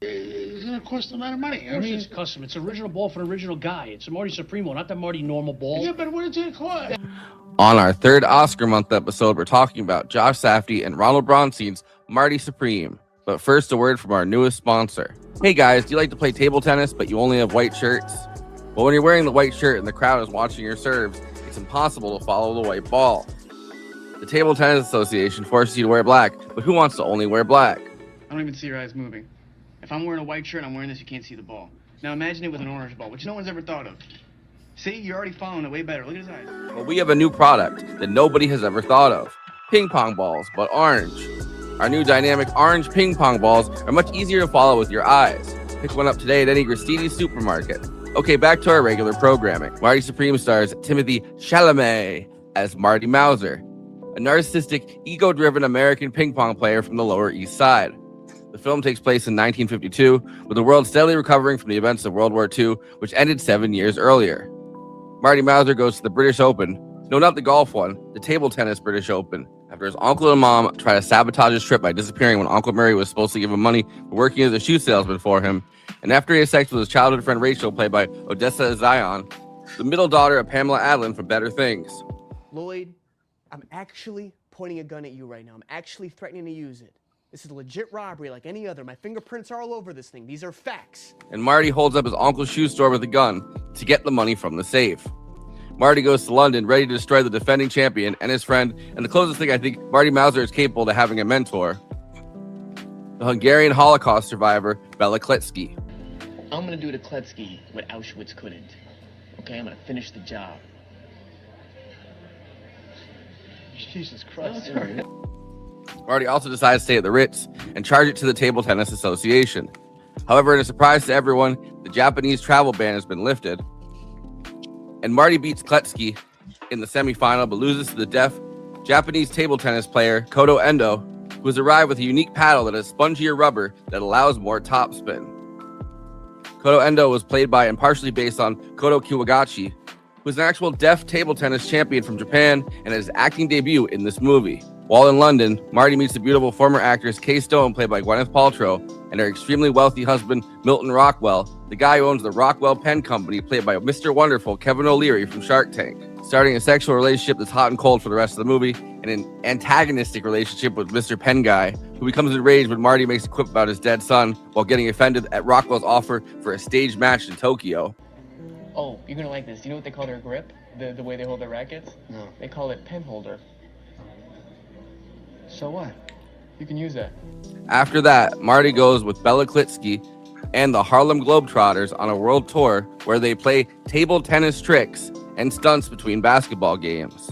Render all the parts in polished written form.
It's going to cost a lot of money. Of course it's custom. It's original ball for an original guy. It's a Marty Supremo, not the Marty normal ball. Yeah, but what does it cost? On our third Oscar month episode, we're talking about Josh Safdie and Ronald Bronstein's Marty Supreme. But first, a word from our newest sponsor. Hey guys, do you like to play table tennis, but you only have white shirts? Well, when you're wearing the white shirt and the crowd is watching your serves, it's impossible to follow the white ball. The Table Tennis Association forces you to wear black, but who wants to only wear black? I don't even see your eyes moving. If I'm wearing a white shirt and I'm wearing this, you can't see the ball. Now imagine it with an orange ball, which no one's ever thought of. See, you're already following it way better. Look at his eyes. Well, we have a new product that nobody has ever thought of. Ping pong balls, but orange. Our new dynamic orange ping pong balls are much easier to follow with your eyes. Pick one up today at any Kristina supermarket. Okay, back to our regular programming. Marty Supreme stars Timothee Chalamet as Marty Mauser, a narcissistic, ego-driven American ping pong player from the Lower East Side. The film takes place in 1952, with the world steadily recovering from the events of World War II, which ended 7 years earlier. Marty Mauser goes to the British Open, no, not the golf one, the table tennis British Open, after his uncle and mom try to sabotage his trip by disappearing when Uncle Murray was supposed to give him money for working as a shoe salesman for him, and after he has sex with his childhood friend Rachel, played by Odessa Zion, the middle daughter of Pamela Adlon from Better Things. Lloyd, I'm actually pointing a gun at you right now. I'm actually threatening to use it. This is a legit robbery like any other. My fingerprints are all over this thing. These are facts. And Marty holds up his uncle's shoe store with a gun to get the money from the safe. Marty goes to London ready to destroy the defending champion and his friend, and the closest thing I think Marty Mauser is capable to having a mentor, the Hungarian Holocaust survivor, Bela Kletsky. I'm gonna do to Kletsky what Auschwitz couldn't. Okay, I'm gonna finish the job. Jesus Christ. Marty also decides to stay at the Ritz and charge it to the Table Tennis Association. However, in a surprise to everyone, the Japanese travel ban has been lifted, and Marty beats Kletsky in the semifinal, but loses to the deaf Japanese table tennis player Kodo Endo, who has arrived with a unique paddle that has spongier rubber that allows more topspin. Kodo Endo was played by and partially based on Kodo Kiwagachi, who is an actual deaf table tennis champion from Japan and had his acting debut in this movie. While in London, Marty meets the beautiful former actress Kay Stone, played by Gweynth Paltrow, and her extremely wealthy husband, Milton Rockwell, the guy who owns the Rockwell Pen Company, played by Mr. Wonderful Kevin O'Leary from Shark Tank, starting a sexual relationship that's hot and cold for the rest of the movie, and an antagonistic relationship with Mr. Pen Guy, who becomes enraged when Marty makes a quip about his dead son while getting offended at Rockwell's offer for a staged match in Tokyo. Oh, you're gonna like this. Do you know what they call their grip? The way they hold their rackets? No. They call it pen holder. So what? You can use that. After that, Marty goes with Bela Kletsky and the Harlem Globetrotters on a world tour where they play table tennis tricks and stunts between basketball games.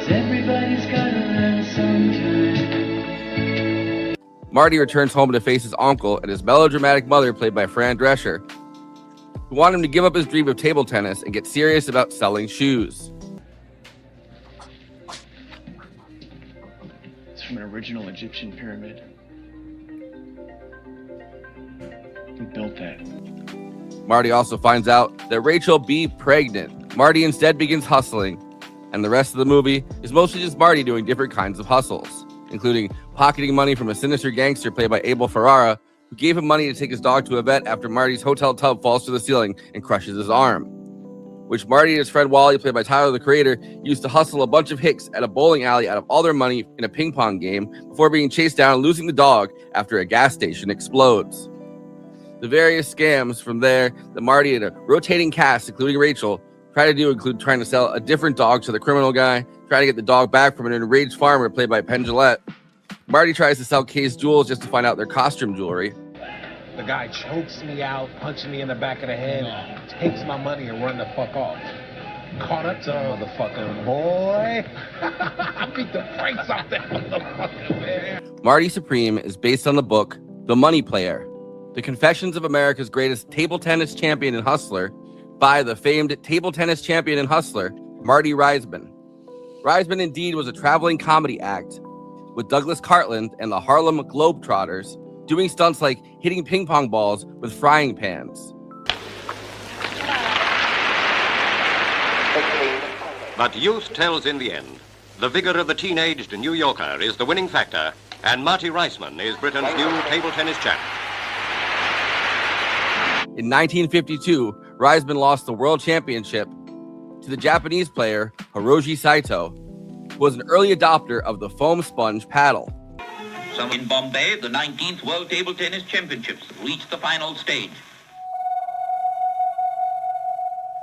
Everybody's gotta learn sometime. Marty returns home to face his uncle and his melodramatic mother, played by Fran Drescher, who want him to give up his dream of table tennis and get serious about selling shoes. It's from an original Egyptian pyramid. Who built that? Marty also finds out that Rachel be pregnant. Marty instead begins hustling, and the rest of the movie is mostly just Marty doing different kinds of hustles, including pocketing money from a sinister gangster played by Abel Ferrara, who gave him money to take his dog to a vet after Marty's hotel tub falls to the ceiling and crushes his arm, which Marty and his friend Wally, played by Tyler the Creator, used to hustle a bunch of hicks at a bowling alley out of all their money in a ping pong game before being chased down and losing the dog after a gas station explodes. The various scams from there that Marty and a rotating cast, including Rachel, try to do include trying to sell a different dog to the criminal guy, trying to get the dog back from an enraged farmer played by Penn Jillette. Marty tries to sell Kay's jewels just to find out their costume jewelry. The guy chokes me out, punches me in the back of the head, takes my money and run the fuck off. Caught up to the motherfucker, boy. I beat the brakes off that motherfucker, man. Marty Supreme is based on the book The Money Player, The Confessions of America's Greatest Table Tennis Champion and Hustler, by the famed table tennis champion and hustler, Marty Reisman. Reisman indeed was a traveling comedy act with Douglas Cartland and the Harlem Globetrotters, doing stunts like hitting ping pong balls with frying pans. But youth tells in the end. The vigor of the teenaged New Yorker is the winning factor, and Marty Reisman is Britain's new table tennis champ. In 1952, Reisman lost the world championship to the Japanese player Hiroji Saito, who was an early adopter of the foam sponge paddle. In Bombay, the 19th World Table Tennis Championships reached the final stage.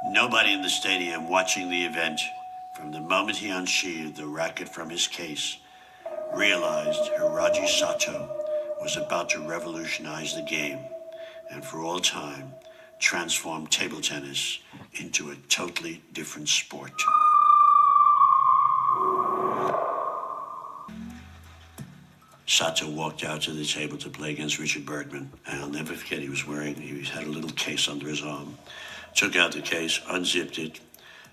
Nobody in the stadium watching the event, from the moment he unsheathed the racket from his case, realized Hiroji Saito was about to revolutionize the game and for all time transform table tennis into a totally different sport. Sato walked out to the table to play against Richard Bergman, and I'll never forget he had a little case under his arm. Took out the case, unzipped it,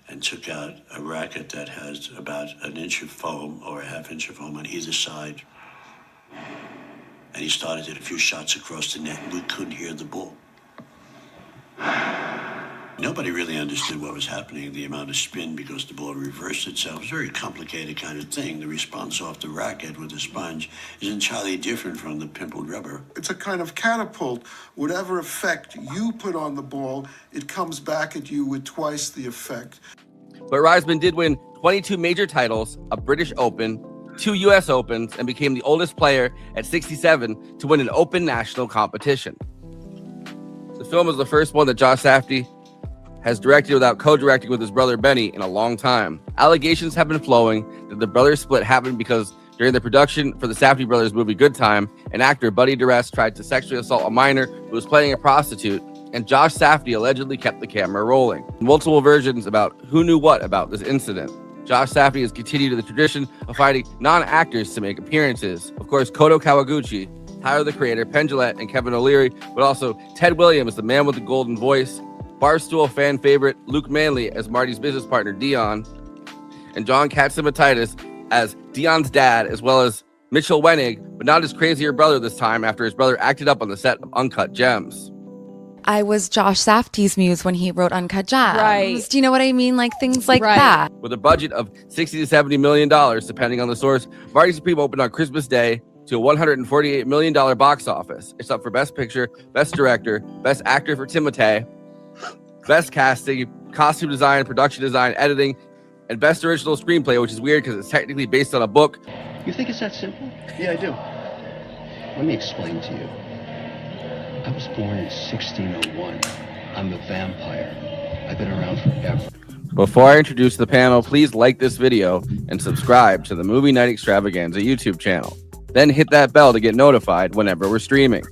and took out a racket that has about an inch of foam or a half inch of foam on either side. And he started to hit a few shots across the net, and we couldn't hear the ball. Nobody really understood what was happening, the amount of spin, because the ball reversed itself. It was a very complicated kind of thing. The response off the racket with the sponge is entirely different from the pimpled rubber. It's a kind of catapult. Whatever effect you put on the ball, it comes back at you with twice the effect. But Reisman did win 22 major titles, a British Open, 2 U.S. Opens, and became the oldest player at 67 to win an open national competition. The film was the first one that Josh Safdie has directed without co-directing with his brother Benny in a long time. Allegations have been flowing that the brothers' split happened because during the production for the Safdie brothers movie Good Time, an actor, Buddy Drescher, tried to sexually assault a minor who was playing a prostitute, and Josh Safdie allegedly kept the camera rolling. Multiple versions about who knew what about this incident. Josh Safdie has continued the tradition of finding non-actors to make appearances. Of course, Koto Kawaguchi, Tyler the Creator, Penn Jillette, and Kevin O'Leary, but also Ted Williams, the man with the golden voice, Barstool fan favorite Luke Manley as Marty's business partner Dion, and John Katsimatidis as Dion's dad, as well as Mitchell Wenig, but not his crazier brother this time after his brother acted up on the set of Uncut Gems. I was Josh Safdie's muse when he wrote Uncut Gems. Right. Do you know what I mean? Like things like that. With a budget of $60 to $70 million, depending on the source, Marty Supreme opened on Christmas Day to a $148 million box office. It's up for Best Picture, Best Director, Best Actor for Timothée, Best Casting, Costume Design, Production Design, Editing, and Best Original Screenplay, which is weird because it's technically based on a book. You think it's that simple? Yeah, I do. Let me explain to you. I was born in 1601. I'm a vampire. I've been around forever. Before I introduce the panel, please like this video and subscribe to the Movie Night Extravaganza YouTube channel. Then hit that bell to get notified whenever we're streaming.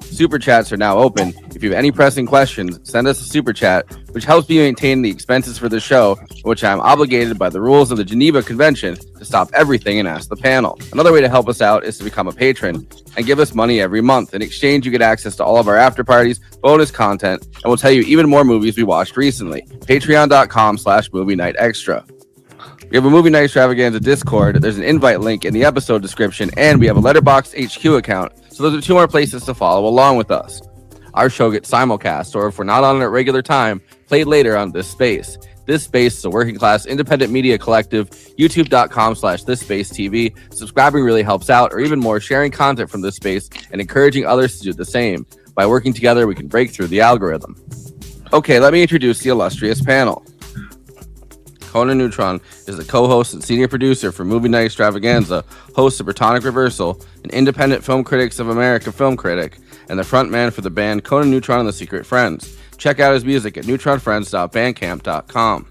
Super chats are now open. If you have any pressing questions, send us a super chat, which helps me maintain the expenses for the show, which I am obligated by the rules of the Geneva Convention to stop everything and ask the panel. Another way to help us out is to become a patron and give us money every month. In exchange, you get access to all of our after parties, bonus content, and we'll tell you even more movies we watched recently. Patreon.com/Movie Night Extra. We have a Movie Night Extravaganza Discord. There's an invite link in the episode description, and we have a Letterboxd HQ account. So those are 2 more places to follow along with us. Our show gets simulcast, or if we're not on at regular time, played later on This Space. This Space is a working class independent media collective, youtube.com/ThisSpaceTV. Subscribing really helps out, or even more, sharing content from This Space and encouraging others to do the same. By working together, we can break through the algorithm. Okay, let me introduce the illustrious panel. Conan Neutron is the co-host and senior producer for Movie Night Extravaganza, host of Protonic Reversal, an independent Film Critics of America film critic, and the frontman for the band Conan Neutron and the Secret Friends. Check out his music at neutronfriends.bandcamp.com.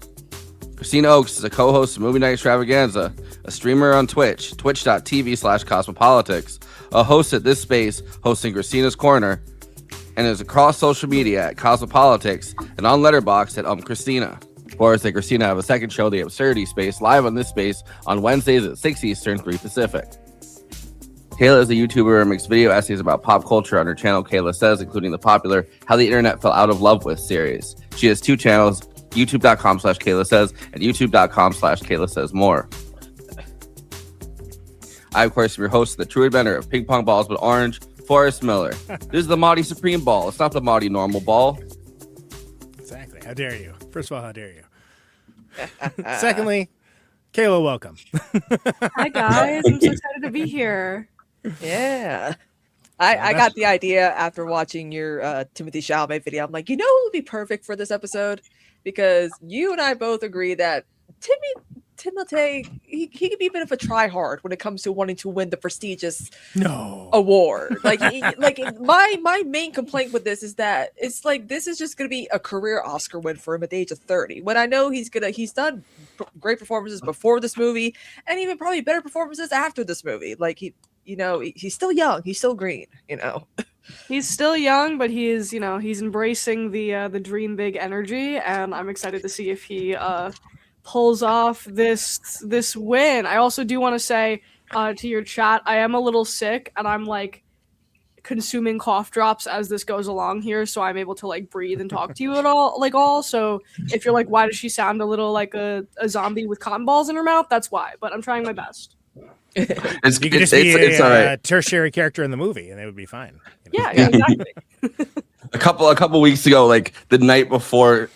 Kristina Oakes is a co-host of Movie Night Extravaganza, a streamer on Twitch, twitch.tv/cosmopolitics, a host at This Space, hosting Kristina's Corner, and is across social media at Cosmopolitics and on Letterboxd at Kristina. Forrest and Kristina have a second show, The Absurdity Space, live on This Space on Wednesdays at 6 Eastern, 3 Pacific. Kayla is a YouTuber who makes video essays about pop culture on her channel, Kayla Says, including the popular How the Internet Fell Out of Love With series. She has 2 channels, youtube.com/Kayla Says and youtube.com/Kayla Says More. I, of course, am your host, the true inventor of ping pong balls with orange, Forrest Miller. This is the Marty Supreme ball. It's not the Marty normal ball. Exactly. How dare you? First of all, how dare you? Secondly, Kayla, welcome. Hi guys, I'm so excited to be here. Yeah. I got the idea after watching your Timothee Chalamet video. I'm like, you know who would be perfect for this episode? Because you and I both agree that Timothée, he can be a bit of a try-hard when it comes to wanting to win the prestigious award. Like my main complaint with this is that it's like this is just gonna be a career Oscar win for him at the age of 30. When I know he's done great performances before this movie, and even probably better performances after this movie. Like he's still young, he's still green, He's still young, but he's embracing the dream big energy, and I'm excited to see if he pulls off this win. I also do want to say to your chat, I am a little sick, and I'm like consuming cough drops as this goes along here, so I'm able to like breathe and talk to you at all. So if you're like, why does she sound a little like a zombie with cotton balls in her mouth? That's why. But I'm trying my best. You could just be a tertiary character in the movie, and it would be fine. Yeah, exactly. A couple weeks ago, like the night before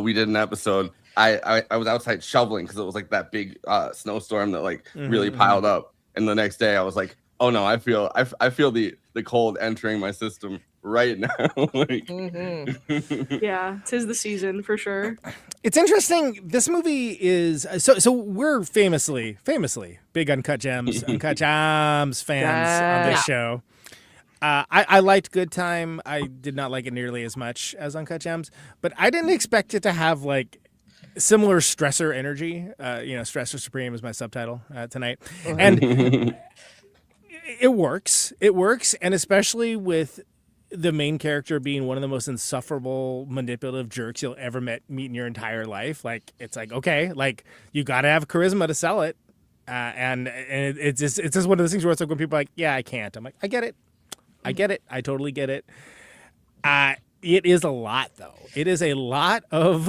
we did an episode, I was outside shoveling because it was like that big snowstorm that like really piled up. And the next day, I was like, oh no, I feel the cold entering my system right now. Yeah, 'tis the season for sure. It's interesting. This movie is so we're famously big Uncut Gems fans on this show. I liked Good Time. I did not like it nearly as much as Uncut Gems, but I didn't expect it to have like similar stressor energy. Stressor Supreme is my subtitle tonight, and it works. And especially with the main character being one of the most insufferable, manipulative jerks you'll ever meet in your entire life. Like, it's like, okay, like you got to have charisma to sell it. And it's just one of those things where it's like when people are like, yeah, I can't. I'm like, I get it. I totally get it. It is a lot, though. It is a lot of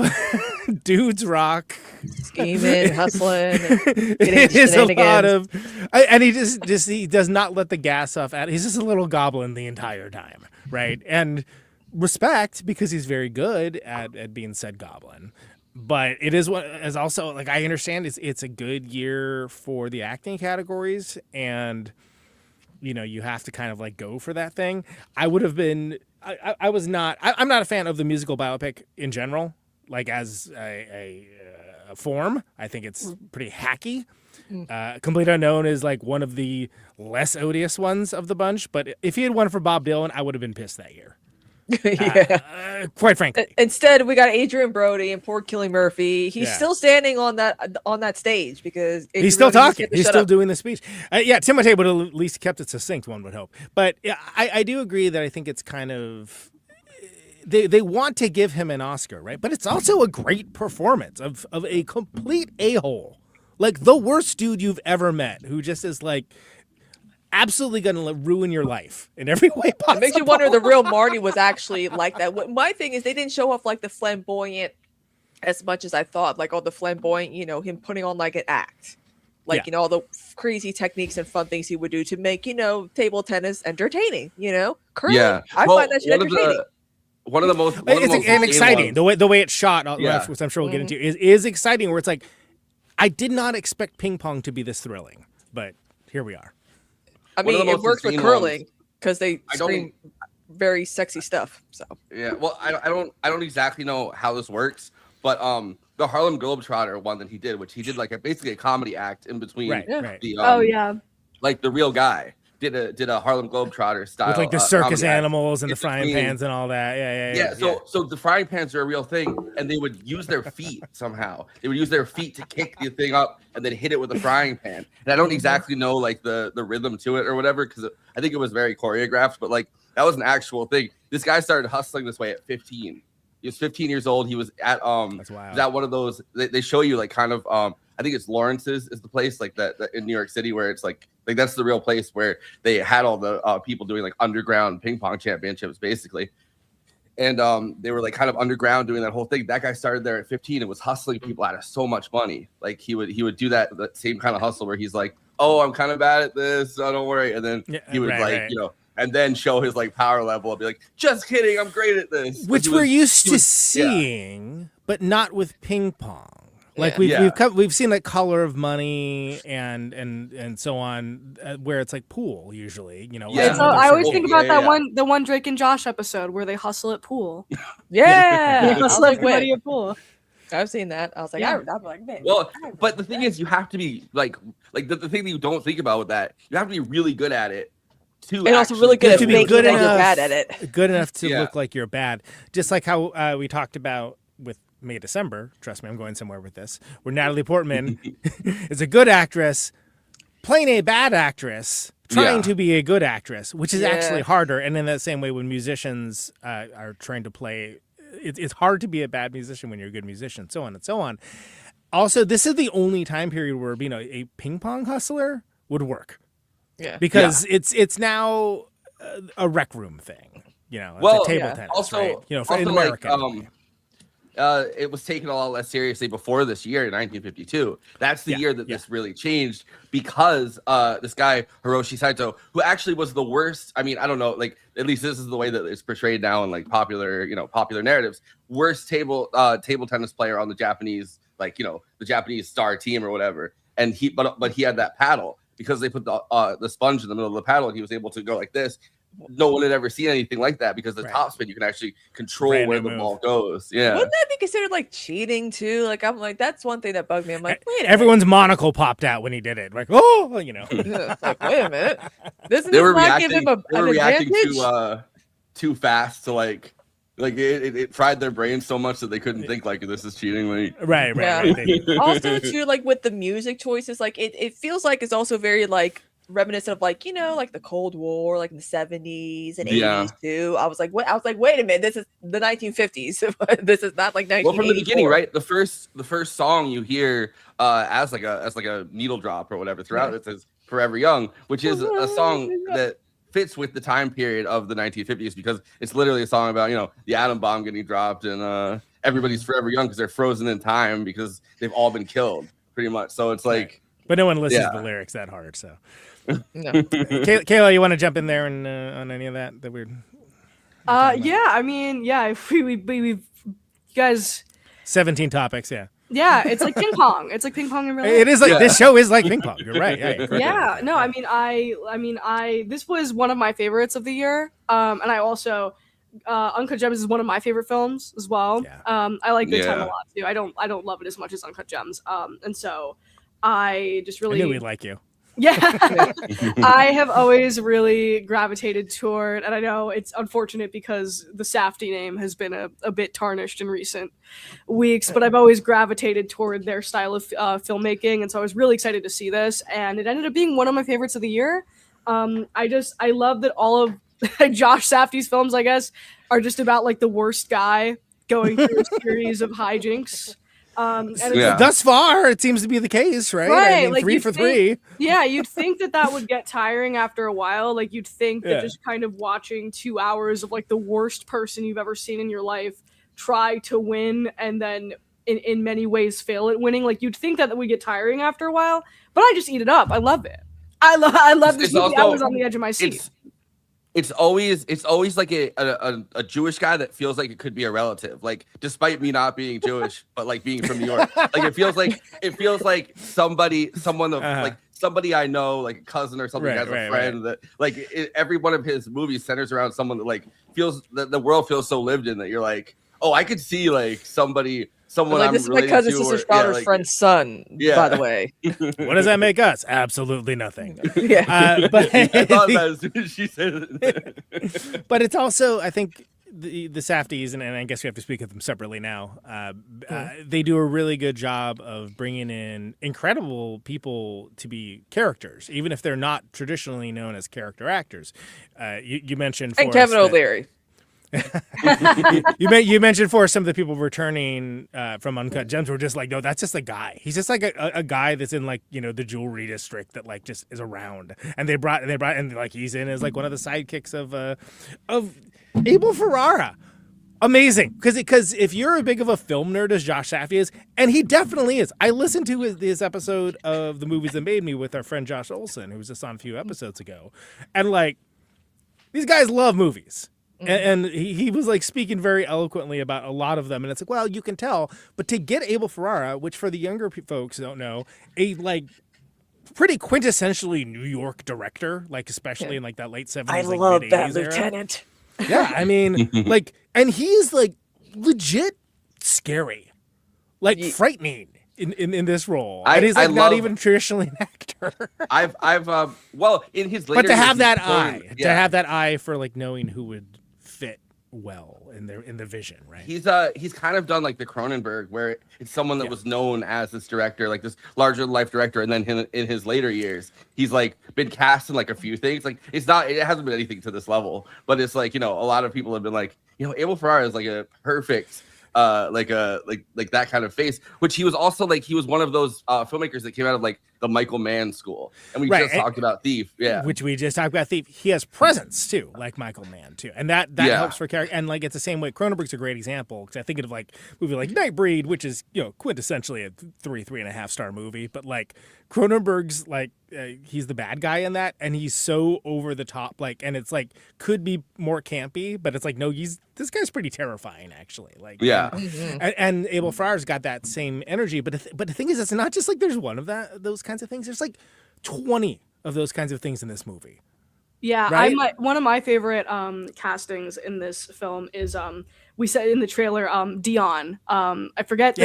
dudes rock. Scheming, hustling. It is a lot of... And he he does not let the gas off. He's just a little goblin the entire time, right? And respect, because he's very good at being said goblin. But it is also, like, I understand it's a good year for the acting categories, and... you have to kind of like go for that thing. I would have been, I'm not a fan of the musical biopic in general, like as a form. I think it's pretty hacky. Complete Unknown is like one of the less odious ones of the bunch, but if he had won for Bob Dylan, I would have been pissed that year. Quite frankly. Instead, we got Adrian Brody and poor Cillian Murphy. He's still standing on that stage because he's still talking. He's still doing the speech. Timothée would have at least kept it succinct, one would hope. But I do agree that I think it's kind of they want to give him an Oscar, right? But it's also a great performance of a complete a-hole, like the worst dude you've ever met, who just is like absolutely going to ruin your life in every way possible. It makes you wonder if the real Marty was actually like that. My thing is they didn't show off like the flamboyant as much as I thought, like all the flamboyant, him putting on like an act, like, all the crazy techniques and fun things he would do to make, table tennis entertaining, curling. Yeah. I find that shit entertaining. One of the most exciting. The way it's shot, which I'm sure we'll get into, is exciting, where it's like, I did not expect ping pong to be this thrilling, but here we are. I mean, it works with curling because they scream very sexy stuff. So yeah, well, I don't exactly know how this works, but the Harlem Globetrotter one that he did, which he did like basically a comedy act in between the like the real guy did a Harlem Globetrotter style with like the circus animals and the frying pans and all that. Yeah. So the frying pans are a real thing, and they would use their feet somehow. They would use their feet to kick the thing up and then hit it with a frying pan. And I don't exactly know like the rhythm to it or whatever, because I think it was very choreographed, but like that was an actual thing. This guy started hustling this way at 15. He was 15 years old. He was at That's wild. Was at one of those. They show you like kind of I think it's Lawrence's is the place like that in New York City where it's like that's the real place where they had all the people doing like underground ping pong championships basically. And they were like kind of underground doing that whole thing. That guy started there at 15 and was hustling people out of so much money. Like he would do that same kind of hustle where he's like, oh, I'm kind of bad at this. So don't worry. And then he would and then show his like power level and be like, just kidding, I'm great at this. Which we're used to seeing, but not with ping pong. Like we've seen like Color of Money and so on, where it's like pool usually, you know. Yeah. So I always think about the one Drake and Josh episode where they hustle at pool. Yeah, they hustle everybody at pool. I've seen that. I was like, I'm like, man. Well, but the thing is, you have to be like the thing that you don't think about with that, you have to be really good at it. And also really good at making that you're bad at it. Good enough to look like you're bad. Just like how we talked about with May December. Trust me, I'm going somewhere with this. Where Natalie Portman is a good actress playing a bad actress, trying to be a good actress, which is actually harder. And in that same way, when musicians are trying to play, it's hard to be a bad musician when you're a good musician, so on and so on. Also, this is the only time period where being a ping pong hustler would work. Yeah, because it's now a rec room thing, you know. It's a table tennis, also, right? You know, for also America. It was taken a lot less seriously before this year, in 1952. That's the year that this really changed, because this guy Hiroshi Saito, who actually was the worst. I mean, I don't know, like at least this is the way that it's portrayed now in like popular narratives. Worst table tennis player on the Japanese, like, you know, the Japanese star team or whatever. And he had that paddle. Because they put the sponge in the middle of the paddle, and he was able to go like this. No one had ever seen anything like that, because the topspin, you can actually control where the ball goes. Yeah. Wouldn't that be considered like cheating too? Like, I'm like, that's one thing that bugged me. I'm like, wait a minute. Everyone's monocle popped out when he did it. Like, oh, you know. It's like, wait a minute. They were reacting too fast to like it fried their brains so much that they couldn't think like this is cheating. Like, right. Also, too, like with the music choices, like it feels like it's also very like reminiscent of like, you know, like the Cold War, like in the 70s and 80s too. I was like, wait a minute, this is the 1950s. This is not like 1984. Well, from the beginning, right? The first song you hear as like a needle drop or whatever throughout it says "Forever Young," which is a song that fits with the time period of the 1950s, because it's literally a song about, you know, the atom bomb getting dropped, and everybody's forever young because they're frozen in time because they've all been killed pretty much. So it's like, but no one listens to the lyrics that hard. So no. Kayla, you want to jump in there and on any of that we're I mean, if we've you guys 17 topics. Yeah, it's like ping pong. It's like ping pong in real life. It is like this show is like ping pong. You're right. Yeah. No, I mean, this was one of my favorites of the year. And I also, Uncut Gems is one of my favorite films as well. I like Good Time a lot too. I don't love it as much as Uncut Gems. And so I just really I knew we'd like you. Yeah. I have always really gravitated toward, and I know it's unfortunate because the Safdie name has been a bit tarnished in recent weeks, but I've always gravitated toward their style of filmmaking, and so I was really excited to see this, and it ended up being one of my favorites of the year. I love that all of Josh Safdie's films, I guess, are just about like the worst guy going through a series of hijinks. And thus far, it seems to be the case, right? I mean, like 3 for 3. Yeah, you'd think that would get tiring after a while. Like, you'd think that just kind of watching 2 hours of like the worst person you've ever seen in your life try to win and then in many ways fail at winning. Like, you'd think that would get tiring after a while, but I just eat it up. I love it. I love this movie. I was on the edge of my seat. It's always like a Jewish guy that feels like it could be a relative, like despite me not being Jewish, but like being from New York. Like it feels like someone like somebody I know, like a cousin or something, has a friend that like every one of his movies centers around someone that like feels that the world feels so lived in that you're like, oh, I could see like someone like, I'm this is my related cousin, to, sister's daughter's friend's son, by the way. What does that make us? Absolutely nothing. But I thought that as soon as she said it. But it's also, I think, the Safdies, and I guess we have to speak of them separately now, they do a really good job of bringing in incredible people to be characters, even if they're not traditionally known as character actors. You mentioned Forrest, and Kevin O'Leary. You mentioned for some of the people returning from Uncut Gems were just like, no, that's just a guy. He's just like a guy that's in like, you know, the jewelry district that like just is around. And they brought and like he's in as like one of the sidekicks of Abel Ferrara. Amazing, because if you're a big of a film nerd as Josh Safdie is, and he definitely is. I listened to his episode of The Movies That Made Me with our friend Josh Olson, who was just on a few episodes ago, and like these guys love movies. And he was like speaking very eloquently about a lot of them, and it's like, well, you can tell. But to get Abel Ferrara, which for the younger folks don't know, a like pretty quintessentially New York director, like especially in like that late 70s. I like, love that mid-80s era. lieutenant. Yeah, I mean, like, and he's like legit scary, like frightening in this role. And he's like not even traditionally an actor. Well, in his later but to have years, that he's eye, going- to have that eye for like knowing who would fit well in the vision, right? He's kind of done like the Cronenberg, where it's someone that was known as this director, like this larger than life director, and then in his later years, he's like been cast in like a few things. Like it hasn't been anything to this level, but it's like, you know, a lot of people have been like, you know, Abel Ferrara is like a perfect like that kind of face, which he was also like, he was one of those filmmakers that came out of like the Michael Mann school, and we just talked about Thief, which we just talked about Thief. He has presence too, like Michael Mann too, and that helps for character. And like it's the same way. Cronenberg's a great example, because I think of like a movie like Nightbreed, which is, you know, quintessentially a 3.5 star movie, but like Cronenberg's like he's the bad guy in that, and he's so over the top, like, and it's like could be more campy, but it's like no, this guy's pretty terrifying actually, like and Abel Ferrara's got that same energy, but the thing is, it's not just like there's one of those kinds of things. There's like 20 of those kinds of things in this movie. Yeah, right? one of my favorite castings in this film is we said in the trailer Dion. I forget.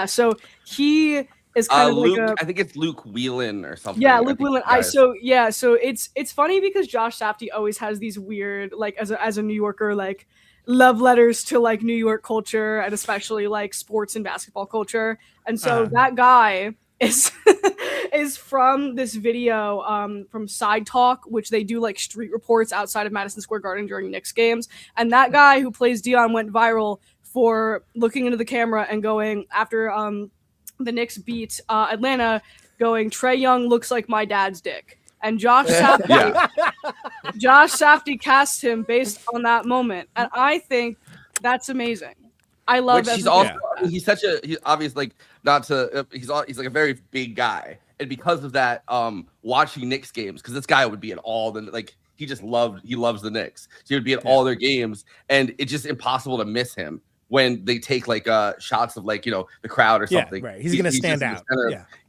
So he is kind of Luke, like I think it's Luke Whelan or something. Yeah, Luke Whelan. So it's funny because Josh Safdie always has these weird, like, as a New Yorker, like love letters to like New York culture, and especially like sports and basketball culture. And so that guy is from this video from Side Talk, which they do like street reports outside of Madison Square Garden during Knicks games. And that guy who plays Dion went viral for looking into the camera and going, after the Knicks beat Atlanta, going, "Trae Young looks like my dad's dick." And Josh Safdie cast him based on that moment, and I think that's amazing. I love that. He's such a, he's obviously like, not to, he's like a very big guy, and because of that, watching Knicks games, because this guy would be at all the, like, he loves the Knicks, so he would be at all their games, and it's just impossible to miss him when they take like shots of, like, you know, the crowd or something. Right, he's gonna stand out.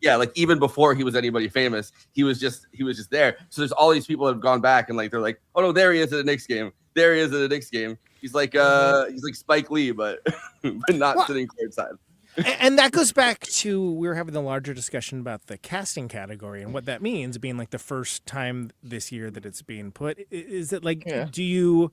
Like even before he was anybody famous, he was just there. So there's all these people that have gone back and like they're like, oh no, there he is at a Knicks game. There he is at a Knicks game. He's like Spike Lee, but not sitting courtside. And that goes back to, we were having the larger discussion about the casting category and what that means, being like the first time this year that it's being put. Is it like, do you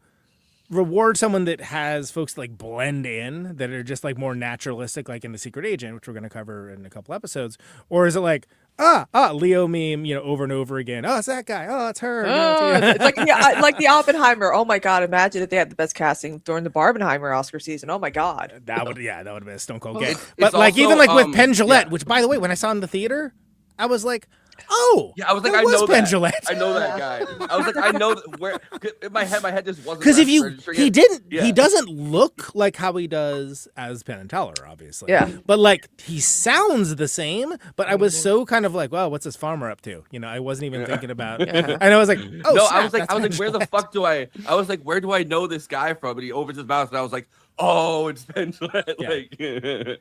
reward someone that has folks like blend in, that are just like more naturalistic, like in The Secret Agent, which we're going to cover in a couple episodes? Or is it like, Leo meme, you know, over and over again? Oh, it's that guy. Oh, it's her. It's like, like the Oppenheimer. Oh my God! Imagine if they had the best casting during the Barbenheimer Oscar season. Oh my God! That would have been a stone cold game. But like also, even like with Penn Jillette, which by the way, when I saw in the theater, I was like, oh, yeah, I was like, I know that. I know that guy. I was like, I know where. In my head just wasn't. Because if he doesn't look like how he does as Penn and Teller, obviously. Yeah. But like he sounds the same. But I was so kind of like, well, what's this farmer up to? You know, I wasn't even thinking about. And I was like, oh, no, snap, I was like, where the fuck do I? I was like, where do I know this guy from? And he opens his mouth, and I was like, oh, it's Penn Jillette. Like.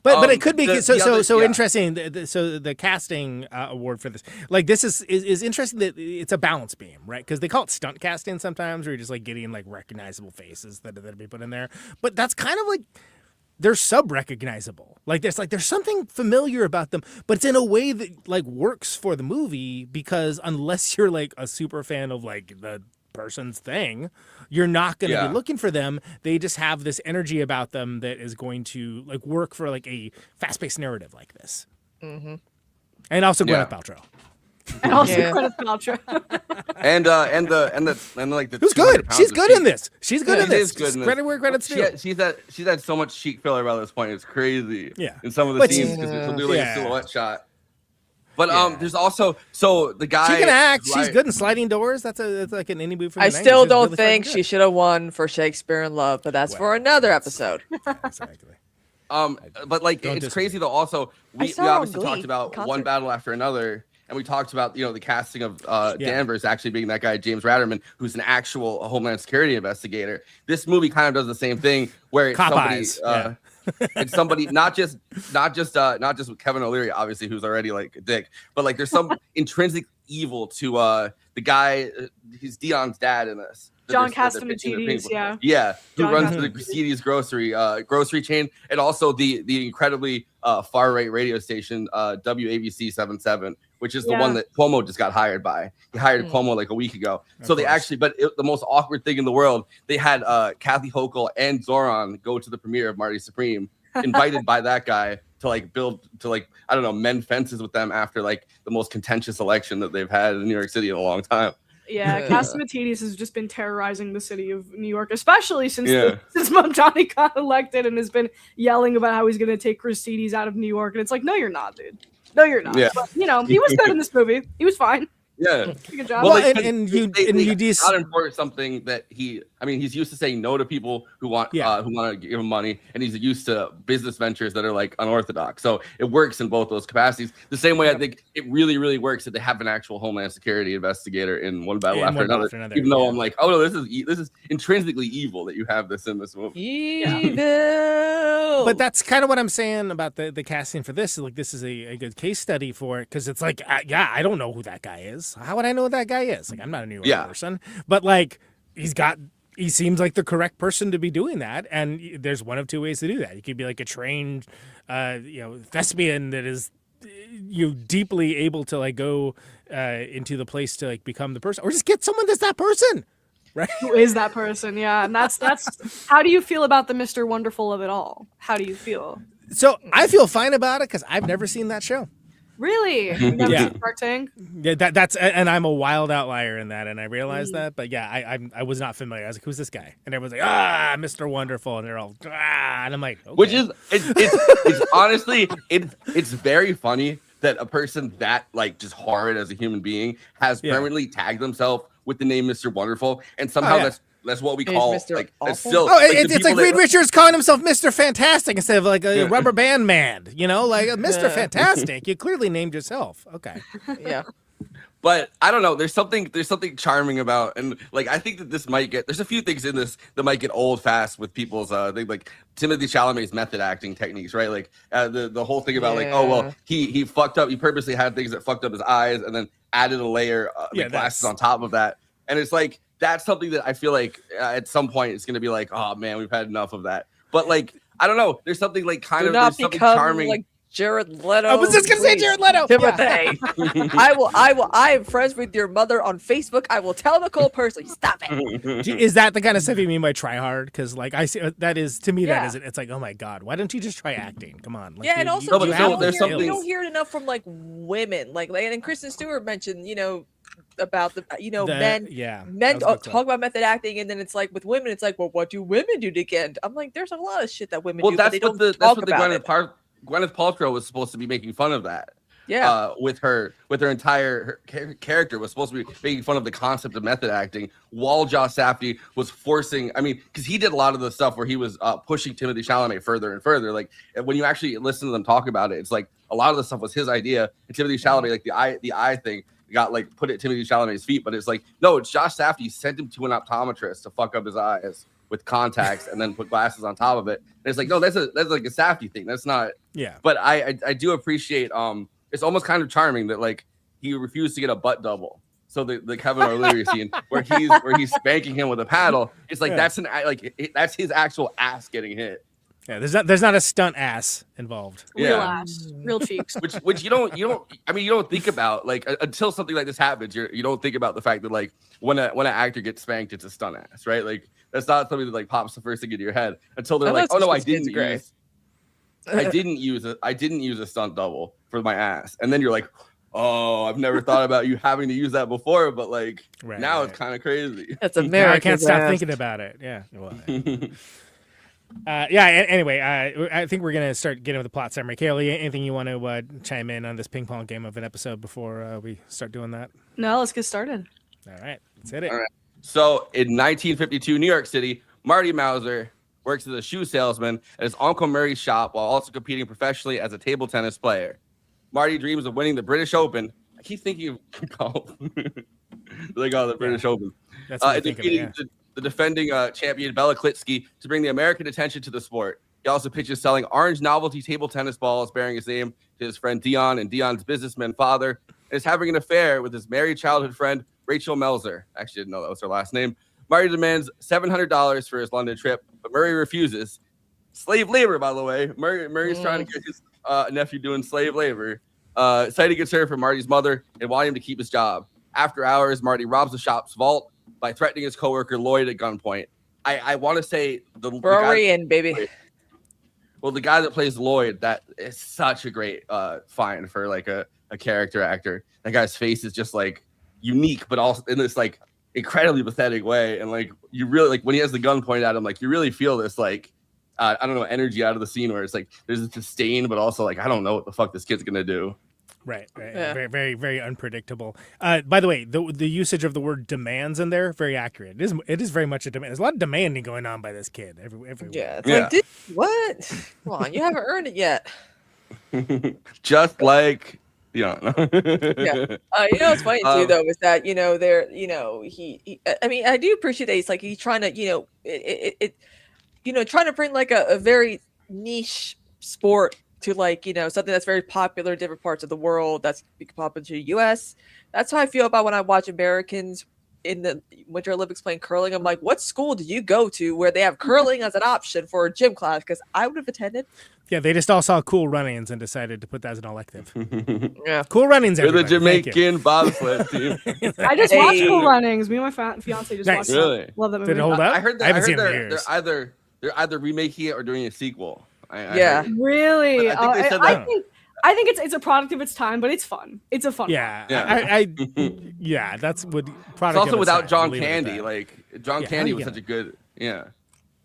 But it could be so interesting. So the casting award for this, like, this is interesting that it's a balance beam, right? Because they call it stunt casting sometimes, where you're just like getting like recognizable faces that be put in there. But that's kind of like, they're sub-recognizable. Like there's something familiar about them, but it's in a way that like works for the movie, because unless you're like a super fan of like the person's thing, you're not going to be looking for them. They just have this energy about them that is going to like work for like a fast-paced narrative like this. Mm-hmm. And also Gweynth Paltrow. And also Gweynth Paltrow. and the who's good? She's good in this. She's good in this. Credit where credit's due. She's had so much cheek filler by this point. It's crazy. Yeah. In some of the scenes, because she'll do like a silhouette shot. But there's also, so the guy, she can act. She's good in Sliding Doors. That's like an indie movie from the 90s. I still don't think she should have won for Shakespeare in Love, but that's for another episode. Exactly. But like, it's crazy though. Also, we obviously talked about One Battle After Another, and we talked about the casting of Danvers actually being that guy James Ratterman, who's an actual Homeland Security investigator. This movie kind of does the same thing, where it's it's somebody not just with Kevin O'Leary, obviously, who's already like a dick, but like there's some intrinsic evil to the guy. He's Dion's dad in this. John Catsimatidis, who runs the Gristedes grocery chain, and also the incredibly far right radio station WABC 77, which is the one that Cuomo just got hired by. He hired Cuomo like a week ago. So they actually, the most awkward thing in the world, they had Kathy Hochul and Zoran go to the premiere of Marty Supreme, invited by that guy to mend fences with them after like the most contentious election that they've had in New York City in a long time. Yeah, Catsimatidis has just been terrorizing the city of New York, especially since Johnny got elected, and has been yelling about how he's going to take Gristedes out of New York. And it's like, no, you're not, dude. No, you're not. Yeah. But, he was good in this movie. He was fine. Yeah. Good job. Well, they got him for something that he's used to saying no to people who want to give him money, and he's used to business ventures that are like unorthodox. So it works in both those capacities. The same way I think it really, really works that they have an actual Homeland Security investigator in One Battle After Another. Even though I'm like, oh no, this is intrinsically evil that you have this in this movie. Evil. But that's kind of what I'm saying about the casting for this. Like, this is a good case study for it, because it's like, I don't know who that guy is. How would I know who that guy is? Like, I'm not a New York person, but like, he seems like the correct person to be doing that. And there's one of two ways to do that. You could be like a trained, thespian that is deeply able to like go into the place to like become the person, or just get someone that's that person. Right. Who is that person? Yeah. And that's how do you feel about the Mr. Wonderful of it all? How do you feel? So I feel fine about it because I've never seen that show. Really? You never seen Shark Tank? Yeah, that's and I'm a wild outlier in that, and I realized that. But yeah, I was not familiar. I was like, who's this guy? And everyone's like, Mr. Wonderful, and they're all and I'm like, okay. Which is it's honestly it's very funny that a person that like just horrid as a human being has permanently tagged themselves with the name Mr. Wonderful, and somehow that's what we call like that's still. It's like Reed Richards calling himself Mr. Fantastic instead of like a rubber band man, like Mr. Fantastic. You clearly named yourself. Okay. Yeah. But I don't know. There's something charming about, and like I think that this might get. There's a few things in this that might get old fast with people's like Timothee Chalamet's method acting techniques, right? Like the whole thing about like, oh well, he fucked up. He purposely had things that fucked up his eyes, and then added a layer of glasses on top of that, and it's like. That's something that I feel like at some point it's going to be like, oh man, we've had enough of that. But like, I don't know. There's something like there's something charming. Like Jared Leto. I was just going to say Jared Leto. Timothy. I am friends with your mother on Facebook. I will tell Nicole personally. Stop it. Is that the kind of stuff you mean by try hard? Because like I see that is to me that isn't. It's like, oh my god, why don't you just try acting? Come on. Like, and also you don't hear it enough from like women. Like and Kristen Stewart mentioned, about the men talk about method acting, and then it's like with women it's like, well, what do women do to get? I'm like, there's a lot of shit that women do, but they don't talk about it. Gwyneth Paltrow was supposed to be making fun of that. With her entire character was supposed to be making fun of the concept of method acting, while Josh Safdie was forcing. I mean, because he did a lot of the stuff where he was pushing Timothee Chalamet further and further. Like when you actually listen to them talk about it, it's like a lot of the stuff was his idea, and Timothee Chalamet, like the eye thing, got like put at Timothee Chalamet's feet. But it's like, no, it's Josh Safdie sent him to an optometrist to fuck up his eyes with contacts and then put glasses on top of it. And it's like, no, that's like a Safdie thing. That's not. Yeah. But I do appreciate it's almost kind of charming that like he refused to get a butt double. So the Kevin O'Leary scene where he's spanking him with a paddle, it's like that's that's his actual ass getting hit. Yeah, there's not a stunt ass involved. Real ass, real cheeks. Which you don't think about like until something like this happens. You don't think about the fact that like when an actor gets spanked, it's a stunt ass, right? Like that's not something that like pops the first thing into your head until they're like, oh no, I didn't use a stunt double for my ass, and then you're like, oh, I've never thought about you having to use that before, but like now it's kind of crazy. That's American. I can't stop thinking about it. Yeah. Well, anyway, I think we're going to start getting with the plot summary. Kayla, anything you want to chime in on this ping pong game of an episode before we start doing that? No, let's get started. All right, let's hit it. All right. So in 1952, New York City, Marty Mauser works as a shoe salesman at his Uncle Murray's shop while also competing professionally as a table tennis player. Marty dreams of winning the British Open I keep thinking of golf. Like the British Open. That's what I think of it, Defeating the defending champion Bela Klitsky to bring the American attention to the sport. He also pitches selling orange novelty table tennis balls bearing his name to his friend Dion and Dion's businessman father, and is having an affair with his married childhood friend Rachel Melzer. Actually, didn't know that was her last name. Marty demands $700 for his London trip, but Murray refuses. Slave labor, by the way. Murray's trying to get his nephew doing slave labor. Citing concern for Marty's mother and wanting him to keep his job. After hours, Marty robs the shop's vault by threatening his coworker Lloyd at gunpoint. I want to say the Brian, baby. Well, the guy that plays Lloyd, that is such a great find for like a character actor. That guy's face is just like unique, but also in this like incredibly pathetic way. And like you really like when he has the gun pointed at him, like you really feel this like I don't know, energy out of the scene where it's like there's this disdain, but also like I don't know what the fuck this kid's gonna do. Right. Yeah. Very, very, very unpredictable. By the way, the usage of the word demands in there, very accurate. It is very much a demand. There's a lot of demanding going on by this kid. Everywhere. Yeah. It's like, dude, what? Come on, you haven't earned it yet. Just like Yeah. What's funny too, though, is that he. I mean, I do appreciate that he's trying to, trying to bring like a very niche sport to like something that's very popular in different parts of the world that's popular to the U.S. That's how I feel about when I watch Americans in the Winter Olympics playing curling. I'm like, what school do you go to where they have curling as an option for a gym class? Because I would have attended. Yeah, they just all saw Cool Runnings and decided to put that as an elective. Yeah, Cool Runnings. You're the Jamaican bobsled team. I just watched Cool Runnings. Me and my fiance just watched Really? it. Love that movie. Did it hold up? I heard that. I haven't seen it in they're years. they're either remaking it or doing a sequel. Yeah. Really? I think they said that. I think it's a product of its time, but it's fun. It's a fun. Yeah, Yeah. That's what It's product. also of without its time, John I'll leave it at Candy. that. Like John Yeah, Candy how do was you such a good. Yeah.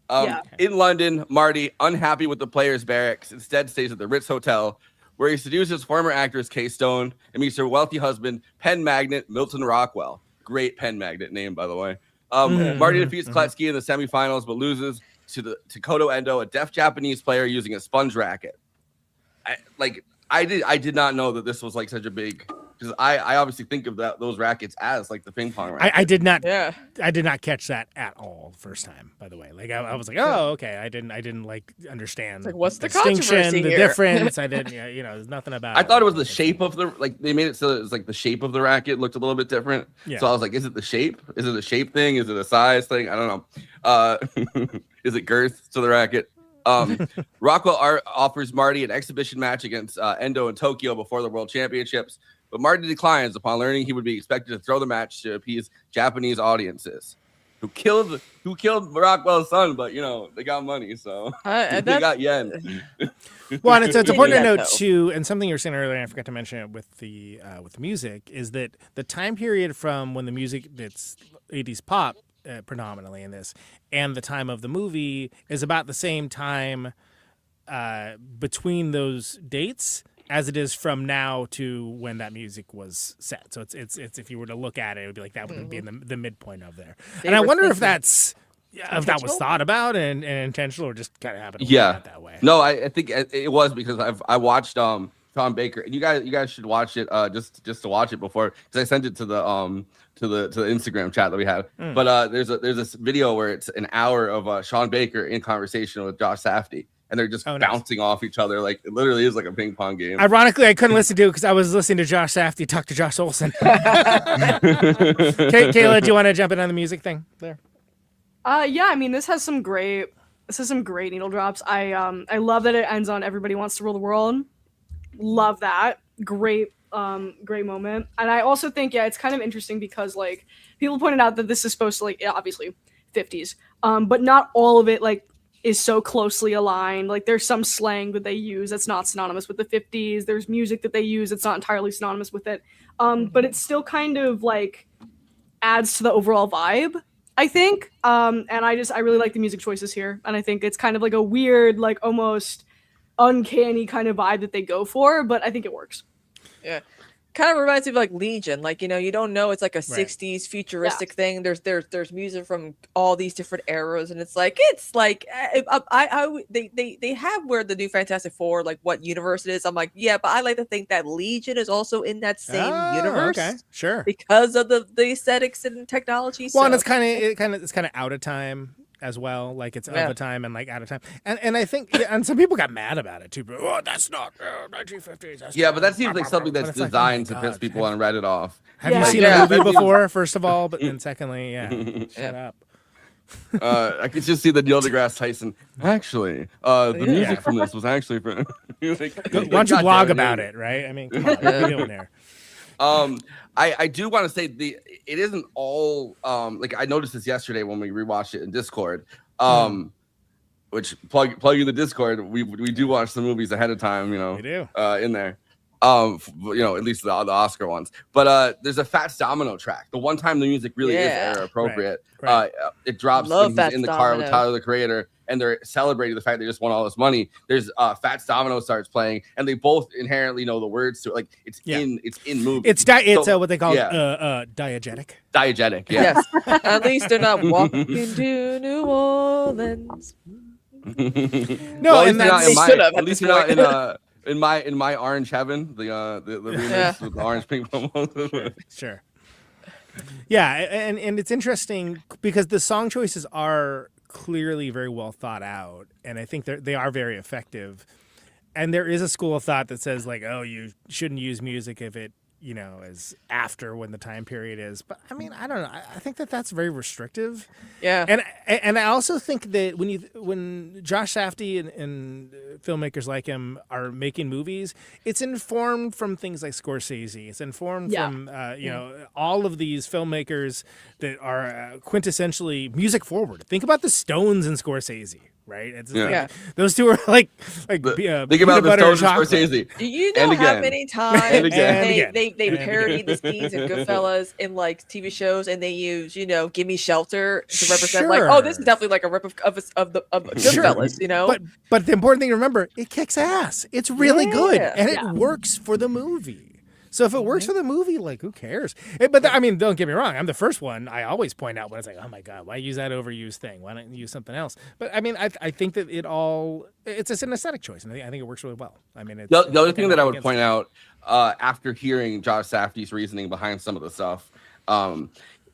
Yeah. In London, Marty, unhappy with the players' barracks, instead stays at the Ritz Hotel, where he seduces former actress Kay Stone and meets her wealthy husband, pen magnate Milton Rockwell. Great pen magnate name, by the way. Marty defeats Kletsky in the semifinals, but loses to Kodo Endo, a deaf Japanese player using a sponge racket. I did not know that this was like such a big, because I obviously think of those rackets as like the ping pong racket. I did not. Yeah. I did not catch that at all the first time. By the way, like I was like, oh, okay. I didn't like understand. It's like, what's the distinction, controversy the here? difference. I didn't. There's nothing about. I thought it was the shape of the they made it so it was like the shape of the racket looked a little bit different. Yeah. So I was like, is it the shape? Is it a shape thing? Is it a size thing? I don't know. Is it girth to the racket? Rockwell offers Marty an exhibition match against Endo in Tokyo before the World Championships, but Marty declines upon learning he would be expected to throw the match to appease Japanese audiences who killed Rockwell's son, but they got money, so they got yen. Well, and it's important to Yeah, note no. too, and something you were saying earlier, and I forgot to mention it with the music, is that the time period from when the music that's 80s pop predominantly in this, and the time of the movie is about the same time between those dates as it is from now to when that music was set. So it's if you were to look at it, it would be like that would be in the midpoint of there. And I wonder if that was thought about and intentional or just kind of happened to work out that way. No, I think it was because I watched Tom Baker, and you guys should watch it just to watch it before, because I sent it to the Instagram chat that we had. But there's this video where it's an hour of Sean Baker in conversation with Josh Safdie, and they're just bouncing off each other. Like it literally is like a ping pong game. Ironically, I couldn't listen to it because I was listening to Josh Safdie talk to Josh Olson. Kayla, do you want to jump in on the music thing there? Yeah, I mean, this has some great needle drops. I love that it ends on "Everybody Wants to Rule the World." Love that. Great moment. And I also think, it's kind of interesting because like people pointed out that this is supposed to like obviously 50s, but not all of it like is so closely aligned. Like there's some slang that they use that's not synonymous with the 50s. There's music that they use that's not entirely synonymous with it. But it still kind of like adds to the overall vibe, I think. And I really like the music choices here. And I think it's kind of like a weird, like almost uncanny kind of vibe that they go for, but I think it works. Yeah. kind of reminds me of like Legion. Like, you don't know it's like a 60s futuristic thing. There's music from all these different eras, and they have where the new Fantastic Four, like what universe it is. I'm like, yeah, but I like to think that Legion is also in that same universe. Okay, sure. Because of the aesthetics and technology. Well, and it's kind of out of time as well. Like it's of a time and like out of time. And I think and some people got mad about it too. But, that's not 1950s. Yeah, but that seems like something that's designed to piss people on Reddit off. Have you seen a movie before, first of all? But then secondly, shut up. I could just see the Neil deGrasse Tyson. Actually, the music from this was actually from. Why don't you blog about it, right? I mean, come on, what are you doing there? I do want to say it isn't all like I noticed this yesterday when we rewatched it in Discord. Which plug you the Discord. We do watch the movies ahead of time, we do in there. At least the Oscar ones. But there's a Fats Domino track. The one time the music really is era appropriate. Right. It drops when he's in the car with Tyler the Creator, and they're celebrating the fact they just won all this money. There's Fats Domino starts playing, and they both inherently know the words to it. Like it's in movie. It's what they call diegetic. Diegetic, yeah. Yes. At least they're not walking to New Orleans. No, and at least you're not in my Orange Heaven, the remix with the orange pink. Sure. Yeah, and it's interesting because the song choices are clearly very well thought out, and I think they are very effective. And there is a school of thought that says like, oh, you shouldn't use music if it is after when the time period is. But I mean, I don't know. I think that's very restrictive. Yeah. And I also think that when Josh Safdie and filmmakers like him are making movies, it's informed from things like Scorsese. It's informed from all of these filmmakers that are quintessentially music forward. Think about the Stones and Scorsese. Right, it's like, those two are like think about the Stones and Scorsese. Do you know how many times they parody the scenes in Goodfellas in like TV shows, and they use "Give Me Shelter" to represent like, oh, this is definitely like a rip of Goodfellas, But the important thing to remember, it kicks ass. It's really good, and it works for the movie. So if it works for the movie, like, who cares? But I mean, don't get me wrong. I'm the first one. I always point out when it's like, oh my God, why use that overused thing? Why not use something else? But I mean, I think that it's an aesthetic choice, and I think it works really well. I mean, the other thing that I would point out after hearing Josh Safdie's reasoning behind some of the stuff,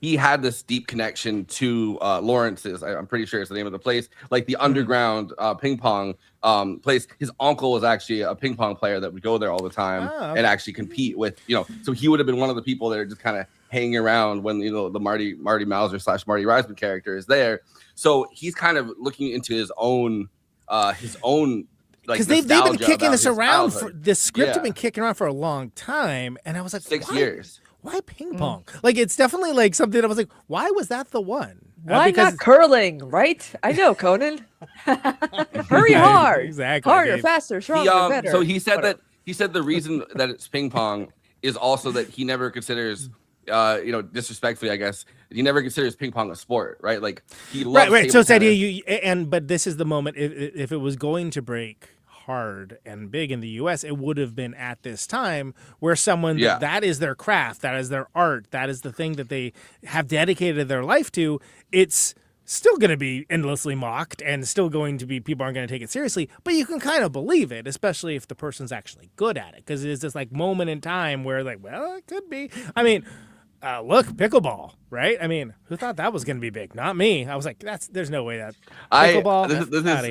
he had this deep connection to Lawrence's. I'm pretty sure it's the name of the place, like the underground ping pong place. His uncle was actually a ping pong player that would go there all the time and actually compete with, so he would have been one of the people that are just kind of hanging around when, the Marty Mauser / Marty Reisman character is there. So he's kind of looking into his own because they've been kicking this around this script had been kicking around for a long time, and I was like, 6 years. Why ping pong? Like, it's definitely like something that I was like, why was that the one? Why not curling, right? I know, Conan. Hurry hard. Exactly. Harder, faster, stronger, better. So he said the reason that it's ping pong is also that he never considers, disrespectfully, I guess, he never considers ping pong a sport, right? Like, he loves right. So it's idea but this is the moment, if it was going to break hard and big in the US, it would have been at this time where someone that is their craft, that is their art, that is the thing that they have dedicated their life to. It's still going to be endlessly mocked, and still going to be, people aren't going to take it seriously, but you can kind of believe it, especially if the person's actually good at it, because it is this like moment in time where like, well, it could be. I mean, look, pickleball, right? I mean, who thought that was going to be big? Not me. I was like, there's no way that pickleball.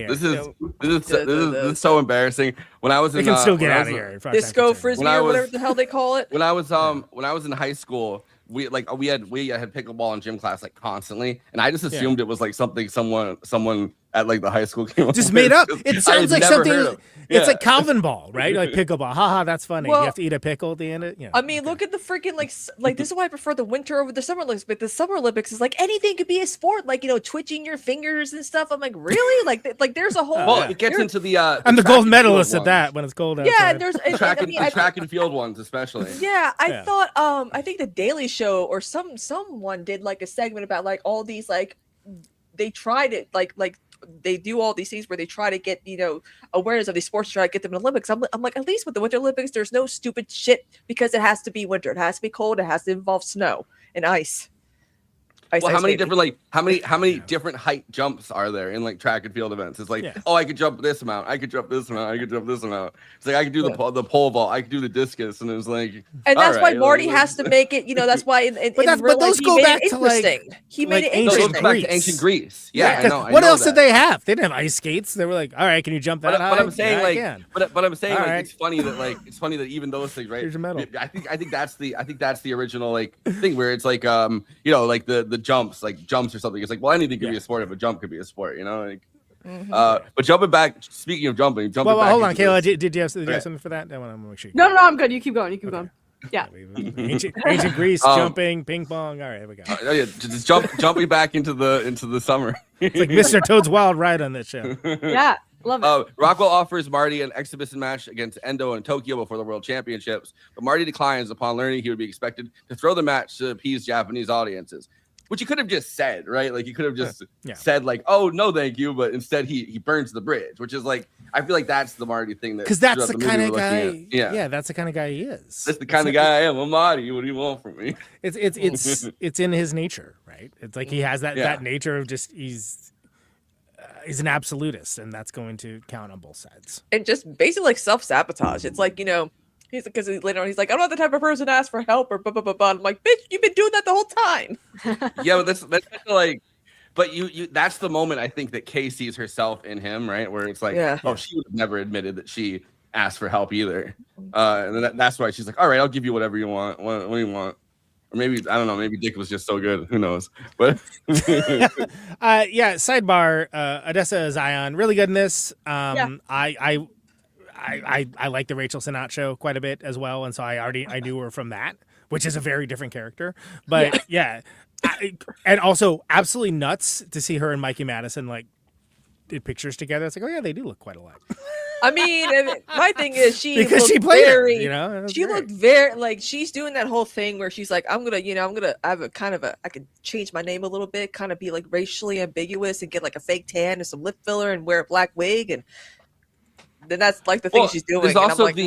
This is so embarrassing. When I was in, they can still get out of here. Disco frisbee or whatever the hell they call it. When I was in high school, we had pickleball in gym class like constantly, and I just assumed it was like something someone at like the high school came up just made up. It sounds like something. It's like Calvin ball, right? Like pickleball. Haha, that's funny. Well, you have to eat a pickle at the end of it. I mean, look at the freaking like this is why I prefer the winter over the Summer Olympics. But the Summer Olympics is like anything could be a sport, like twitching your fingers and stuff. I'm like, really? like there's a whole. Well, it gets into the. I'm the gold medalist at that when it's cold outside. Yeah, there's track and field ones especially. Yeah, I thought I think the Daily Show or someone did like a segment about like all these like they tried it like they do all these things where they try to get awareness of these sports, try to get them in the Olympics. I'm like, at least with the Winter Olympics, there's no stupid shit because it has to be winter, it has to be cold, it has to involve snow and ice. Well, how many different how many different height jumps are there in like track and field events? It's like, oh, I could jump this amount, I could jump this amount, I could jump this amount. It's like I could do the pole vault, I could do the discus, and it was like, and that's why Marty has to make it. That's why in real life he made it interesting. He made it interesting. Those go back to ancient Greece. Yeah, I know. What else did they have? They didn't have ice skates. They were like, all right, can you jump that high? But I'm saying but I'm saying right. it's funny that even those things, right? Here's your medal. I think that's the original like thing where it's like like the jumps or something. It's like, well, anything could be a sport if a jump could be a sport, like. But jumping back, speaking of jumping back. Hold on, Kayla. Did you have something for that? I want to make sure. No, I'm good. You keep going. Going. Yeah. Ancient Greece, jumping, ping pong. All right, here we go. Just jumping back into the summer. It's like Mr. Toad's Wild Ride on this show. Yeah. Love it. Rockwell offers Marty an exhibition match against Endo in Tokyo before the World Championships, but Marty declines upon learning he would be expected to throw the match to appease Japanese audiences. Which he could have just said, right? Like he could have just said, like, "Oh no, thank you," but instead he burns the bridge, which is like I feel like that's the Marty thing because that's the kind of guy. Yeah, that's the kind of guy he is. That's the kind of guy I am. I'm Marty. What do you want from me? It's in his nature, right? It's like he has that nature of just he's an absolutist, and that's going to count on both sides. And just basically like self-sabotage. It's like he's because later on he's like, I'm not the type of person to ask for help or blah blah blah blah. I'm like, bitch, you've been doing that the whole time. Yeah, but that's like, but you that's the moment I think that Kay sees herself in him, right? Where it's like, oh, she would have never admitted that she asked for help either, and then that's why she's like, all right, I'll give you whatever you want. What do you want? Or maybe I don't know. Maybe Dick was just so good. Who knows? But Sidebar. Odessa Zion, really good in this. I like the Rachel Sennott show quite a bit as well, and so I knew her from that, which is a very different character. But and also absolutely nuts to see her and Mikey Madison like did pictures together. It's like, oh yeah, they do look quite alike. I mean, my thing is she played very, her, she looked very like she's doing that whole thing where she's like, I'm gonna have a kind of I could change my name a little bit, kind of be like racially ambiguous and get like a fake tan and some lip filler and wear a black wig, and then that's like the thing she's doing. There's also like,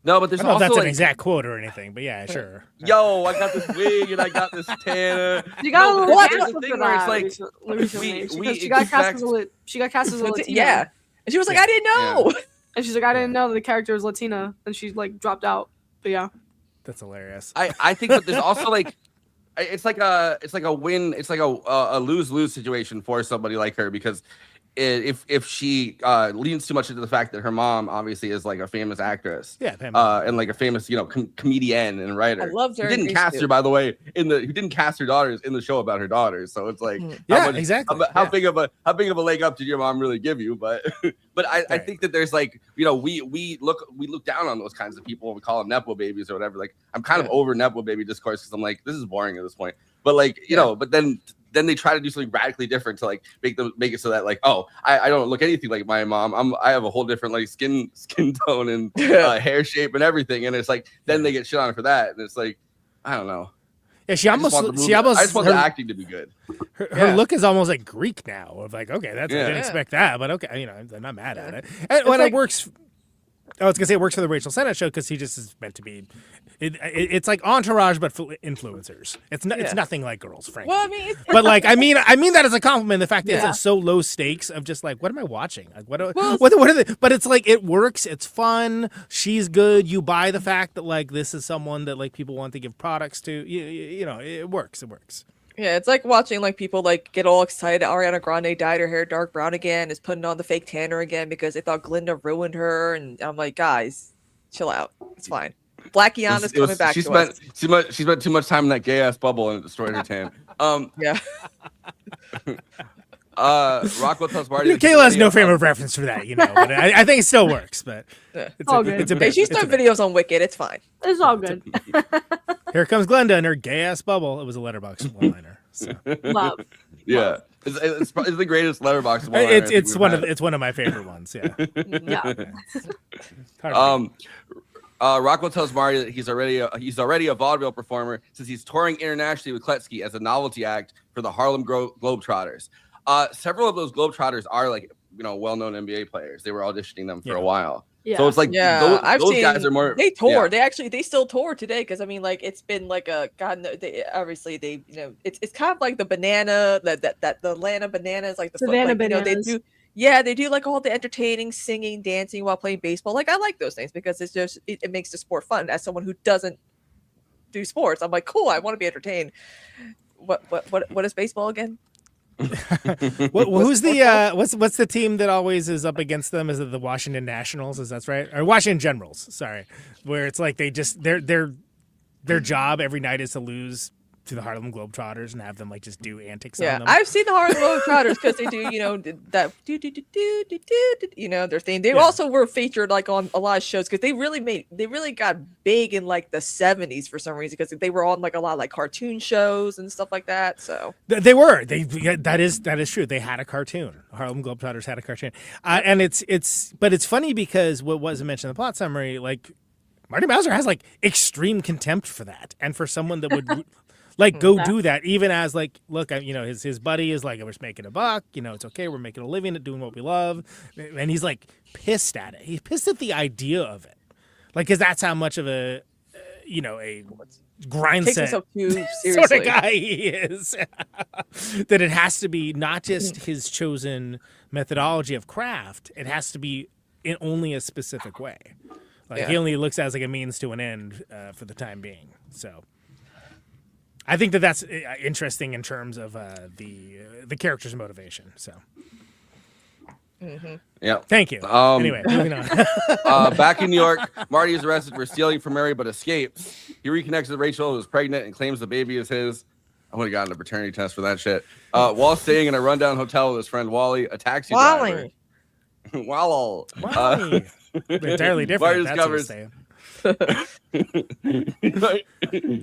no, but there's I don't know also if that's like, an exact quote or anything, but yeah, sure. Yo, I got this wig and I got this tanner. You got a little the thing where it's like she got cast as a Latina. Yeah, and she was like, I didn't know. Yeah. And she's like, I didn't know that the character was Latina, and she's like dropped out. But yeah, that's hilarious. I think that there's also like it's like a win, it's like a lose-lose situation for somebody like her because if she leans too much into the fact that her mom obviously is like a famous actress, and like a famous comedian and writer. I loved her. Who didn't cast her, by the way, who didn't cast her daughters in the show about her daughters. So it's like, exactly. How big of a leg up did your mom really give you? But I think that there's like we look down on those kinds of people. We call them nepo babies or whatever. Like I'm kind of over nepo baby discourse because I'm like this is boring at this point. But like but then they try to do something radically different to like make it so that like, oh, I don't look anything like my mom. I have a whole different like skin tone and hair shape and everything. And it's like then they get shit on for that. And it's like, I don't know. Yeah, I just want the acting to be good. Her look is almost like Greek now. Of like, okay, I didn't expect that, but okay, I'm not mad at it. And when it works. I was gonna say it works for the Rachel Sennott show because he just is meant to be. It's like Entourage, but for influencers. It's nothing like Girls, frankly. Well, I mean, but like I mean that as a compliment. The fact that it's so low stakes of just like, what am I watching? Like, what are they? But it's like it works. It's fun. She's good. You buy the fact that like this is someone that like people want to give products to. You know, it works. It works. Yeah, it's like watching like people like get all excited. Ariana Grande dyed her hair dark brown again, is putting on the fake tanner again because they thought Glinda ruined her, and I'm like, guys, chill out. It's fine. Black Iana's coming back. She spent too much time in that gay ass bubble and it destroyed her tan. Yeah. Rockwell tells Marty. Kayla has no frame of reference for that, but I think it still works. But it's all good. She's done videos on Wicked. It's fine. It's all good. Here comes Glenda in her gay ass bubble. It was a letterbox one-liner. So. Love. Yeah, it's the greatest letterbox one-liner. It's one of my favorite ones. Yeah. Rockwell tells Marty that he's already a vaudeville performer since he's touring internationally with Kletsky as a novelty act for the Harlem Globetrotters. several of those Globetrotters are like, well-known NBA players. They were auditioning them for a while. Yeah. So it's like those guys are more. They toured. They still tour today because I mean, like it's been like a they it's kind of like the banana the Atlanta Bananas, like the Savannah they Bananas. do. They do like all the entertaining, singing, dancing while playing baseball. Like I like those things because it's just it makes the sport fun. As someone who doesn't do sports, I'm like, cool. I want to be entertained. What is baseball again? Who's the what's the team that always is up against them? Is it the Washington Nationals? Is that's right? Or Washington Generals? Sorry, where it's like they just their job every night is to lose to the Harlem Globetrotters and have them like just do antics on them. I've seen the Harlem Globetrotters because they do that their thing. They also were featured like on a lot of shows because they really got big in like the 70s for some reason because they were on like a lot of like cartoon shows and stuff like that. So that is true. They had a cartoon. Harlem Globetrotters had a cartoon, and it's funny because what wasn't mentioned in the plot summary, like Marty Mauser has like extreme contempt for that, and for someone that would. Like, go do that, even as, like, look, his buddy is like, we're just making a buck, it's okay, we're making a living at doing what we love. And he's, like, pissed at it. He's pissed at the idea of it. Like, because that's how much of a grind set sort of guy he is. That it has to be not just his chosen methodology of craft, it has to be in only a specific way. Like, he only looks as, like, a means to an end for the time being, so... I think that's interesting in terms of the character's motivation. So, yeah. Thank you. Anyway, moving on. Back in New York, Marty is arrested for stealing from Mary, but escapes. He reconnects with Rachel, who is pregnant, and claims the baby is his. I would have gotten a paternity test for that shit. While staying in a rundown hotel with his friend Wally, a taxi driver. Wally. Entirely different. That's what he's saying.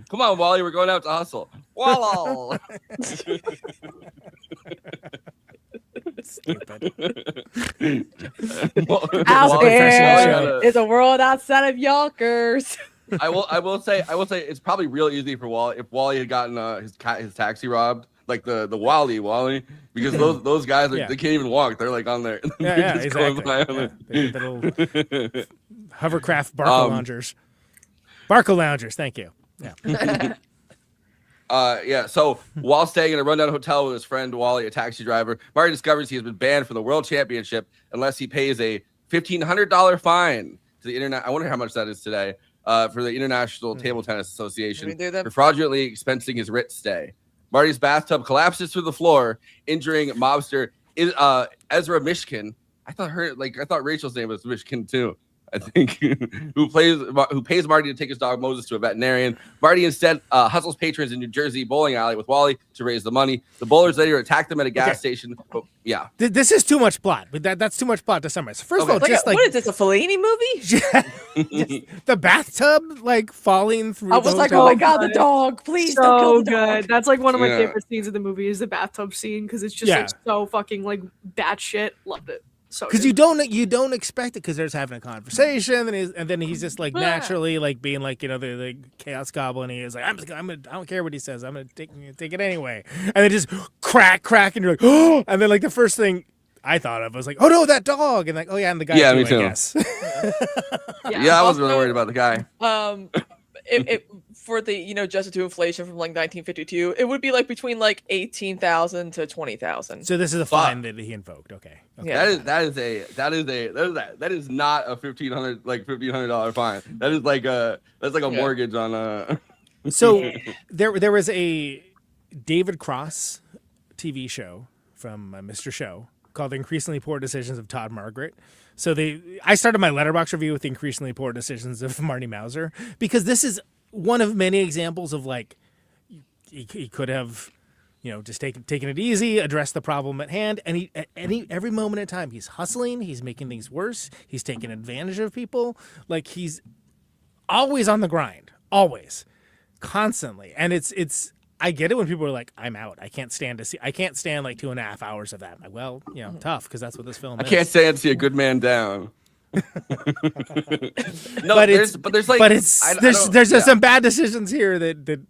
Come on, Wally, we're going out to hustle. Wally. Stupid. Out there is a world outside of Yonkers. I will say it's probably real easy for Wally if Wally had gotten his taxi robbed, like the Wally, because those guys they can't even walk. They're like on there. Exactly. Little hovercraft barco loungers. Barco loungers, thank you. Yeah. So while staying in a rundown hotel with his friend Wally, a taxi driver, Marty discovers he has been banned from the World Championship unless he pays a $1,500 fine to the internet. I wonder how much that is today. For the International Table Tennis Association for fraudulently expensing his Ritz stay. Marty's bathtub collapses to the floor, injuring mobster Ezra Mishkin. I thought Rachel's name was Mishkin too. I think who pays Marty to take his dog Moses to a veterinarian. Marty instead hustles patrons in New Jersey bowling alley with Wally to raise the money. The bowlers later attack them at a gas station. Oh, yeah, this is too much plot. But that's too much plot to summarize. First of all, what is this, a Fellini movie? The bathtub falling through. I was like, oh my god, the dog! Please, so don't kill the good. dog. That's like one of my favorite scenes of the movie is the bathtub scene because it's just like so fucking like batshit. Loved it. Because you don't expect it because they're just having a conversation and then he's just like naturally like being like the chaos goblin. He is like I don't care what he says, I'm gonna take it anyway, and then just crack and you're like oh, and then like the first thing I thought of was like oh no, that dog, and like oh yeah, and the guy too, me too. I guess. I wasn't really worried about the guy. For the adjusted to inflation from like 1952, it would be like between like 18,000 to 20,000. So this is a fine that he invoked. Okay. Yeah. That is not a $1,500 fine. That is like a mortgage on a. So there was a David Cross TV show from Mr. Show called The Increasingly Poor Decisions of Todd Margaret. So I started my Letterboxd review with The Increasingly Poor Decisions of Marty Mauser because this is one of many examples of like he could have just taken it easy, addressed the problem at hand, and he every moment in time he's hustling, he's making things worse, he's taking advantage of people, like he's always on the grind, always, constantly. And it's I get it when people are like, I'm out, I can't stand like 2.5 hours of that. I'm like, well, tough, because that's what this film is. I can't stand to see a good man down. There's some bad decisions here that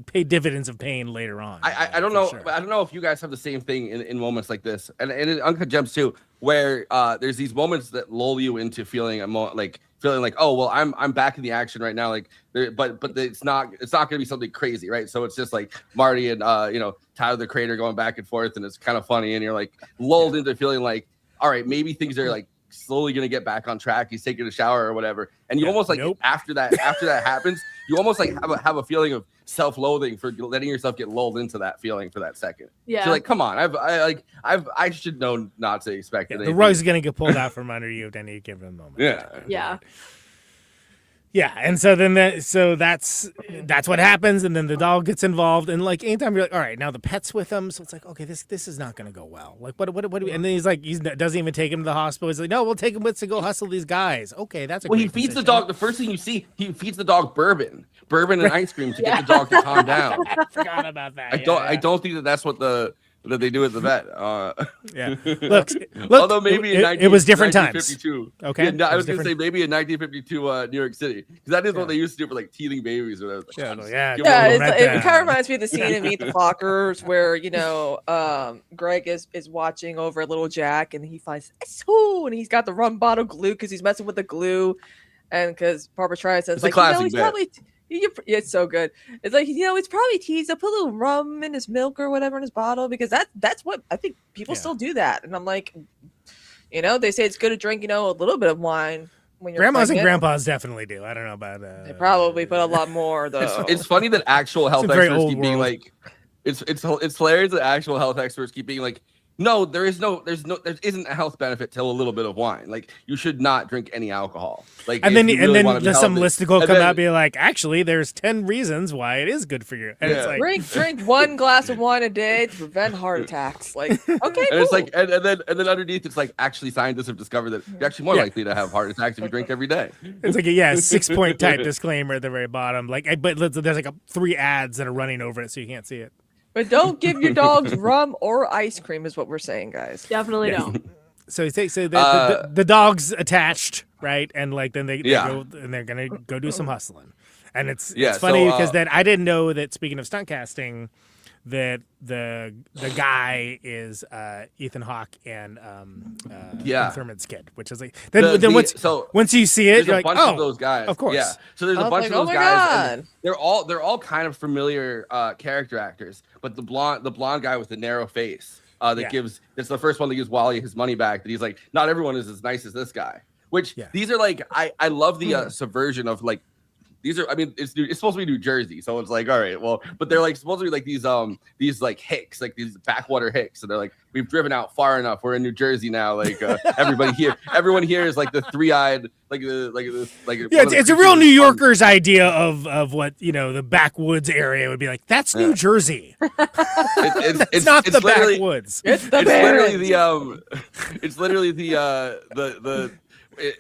pay dividends of pain later on. I don't know. Sure. I don't know if you guys have the same thing in moments like this, and in Uncut Gems too, where there's these moments that lull you into feeling like, oh well, I'm back in the action right now, like, but it's not gonna be something crazy, right? So it's just like Marty and Tyler the Creator going back and forth, and it's kind of funny, and you're like lulled into feeling like, all right, maybe things are like slowly gonna get back on track. He's taking a shower or whatever, and you almost like after that happens, you almost like have a feeling of self-loathing for letting yourself get lulled into that feeling for that second. Yeah, so like, come on, I should know not to expect it. The rug's gonna get pulled out from under you at any given moment. Yeah, and so then that's what happens, and then the dog gets involved, and like anytime you're like, all right, now the pet's with him, so it's like, okay, this is not going to go well. Like, what do we? And then he's like, he doesn't even take him to the hospital. He's like, no, we'll take him with to go hustle these guys. Okay, that's a he feeds the dog. The first thing you see, he feeds the dog bourbon and ice cream to get the dog to calm down. I forgot about that. I don't think that's what that they do at the vet. Yeah. Look. Although maybe it was different times. 1952. Okay. Yeah, I was going to say maybe in 1952 New York City, because that is what they used to do for like teething babies or whatever. It kind of reminds me of the scene in Meet the Fockers where Greg is watching over little Jack, and he finds and he's got the rum bottle glue because he's messing with the glue, and because Barbara Streisand says like, he's probably. It's so good. It's like, it's probably teased. I'll put a little rum in his milk or whatever in his bottle, because that's what I think people still do that. And I'm like, they say it's good to drink, a little bit of wine when you're grandmas pregnant. and grandpas definitely do. I don't know about they probably put a lot more though. It's funny that actual health experts keep being like, it's hilarious that actual health experts keep being like, no, there isn't a health benefit to a little bit of wine. Like, you should not drink any alcohol. Like, and then some listicle come out and be like, actually, there's 10 reasons why it is good for you. And it's like, drink 1 glass of wine a day to prevent heart attacks. Like, okay, and cool. It's like, and then underneath, it's like, actually, scientists have discovered that you're actually more likely to have heart attacks if you drink every day. It's like a 6-point type disclaimer at the very bottom. Like, but there's like 3 ads that are running over it, so you can't see it. But don't give your dogs rum or ice cream, is what we're saying, guys. Definitely don't. So the dog's attached, right? And like then they go and they're gonna go do some hustling, and it's funny because then I didn't know that, speaking of stunt casting, that the guy is Ethan Hawke and Thurman's kid, which is like once you see it, you're like, bunch of those guys, of course. Yeah. So there's a bunch of those guys. And they're all kind of familiar character actors, but the blonde guy with the narrow face it's the first one that gives Wally his money back. That he's like, not everyone is as nice as this guy. Which these are like, I love the subversion of like. These are, I mean, it's supposed to be New Jersey, so it's like, all right, well, but they're like supposed to be like these like hicks, like these backwater hicks, and they're like, we've driven out far enough, we're in New Jersey now, like everyone here is like the 3-eyed, it's a real New Yorker's idea of what the backwoods area would be like. That's New Jersey. It's not the backwoods. It's literally the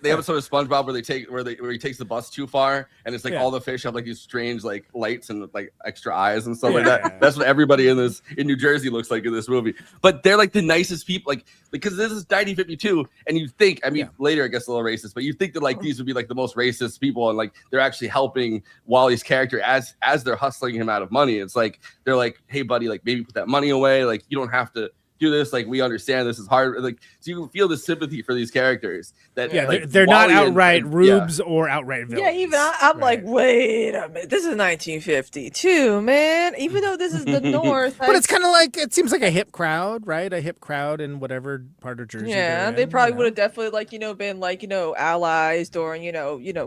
the episode of SpongeBob where he takes the bus too far, and it's like all the fish have like these strange like lights and like extra eyes and stuff like that. That's what everybody in New Jersey looks like in this movie. But they're like the nicest people, like, because this is 1952, and you think, I mean, later it gets a little racist, but you think that like these would be like the most racist people, and like they're actually helping Wally's character as they're hustling him out of money. It's like they're like, hey buddy, like maybe put that money away, like you don't have to do this, like we understand this is hard, like so you can feel the sympathy for these characters that they're not outright rubes or outright villains. Yeah, even I'm like, wait a minute, this is 1952, man. Even though this is the North, but it's kind of like, it seems like a hip crowd, right? A hip crowd in whatever part of Jersey. Yeah, they probably would have definitely like been like allies during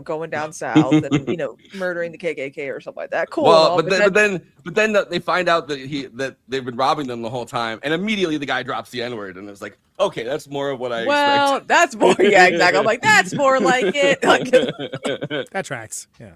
going down south and murdering the KKK or something like that. Cool. Well, but then they find out that they've been robbing them the whole time, and immediately the guy drops the N-word, and it's like, okay, that's more of what I expect. Well, that's more, exactly. I'm like, that's more like it. That tracks, yeah.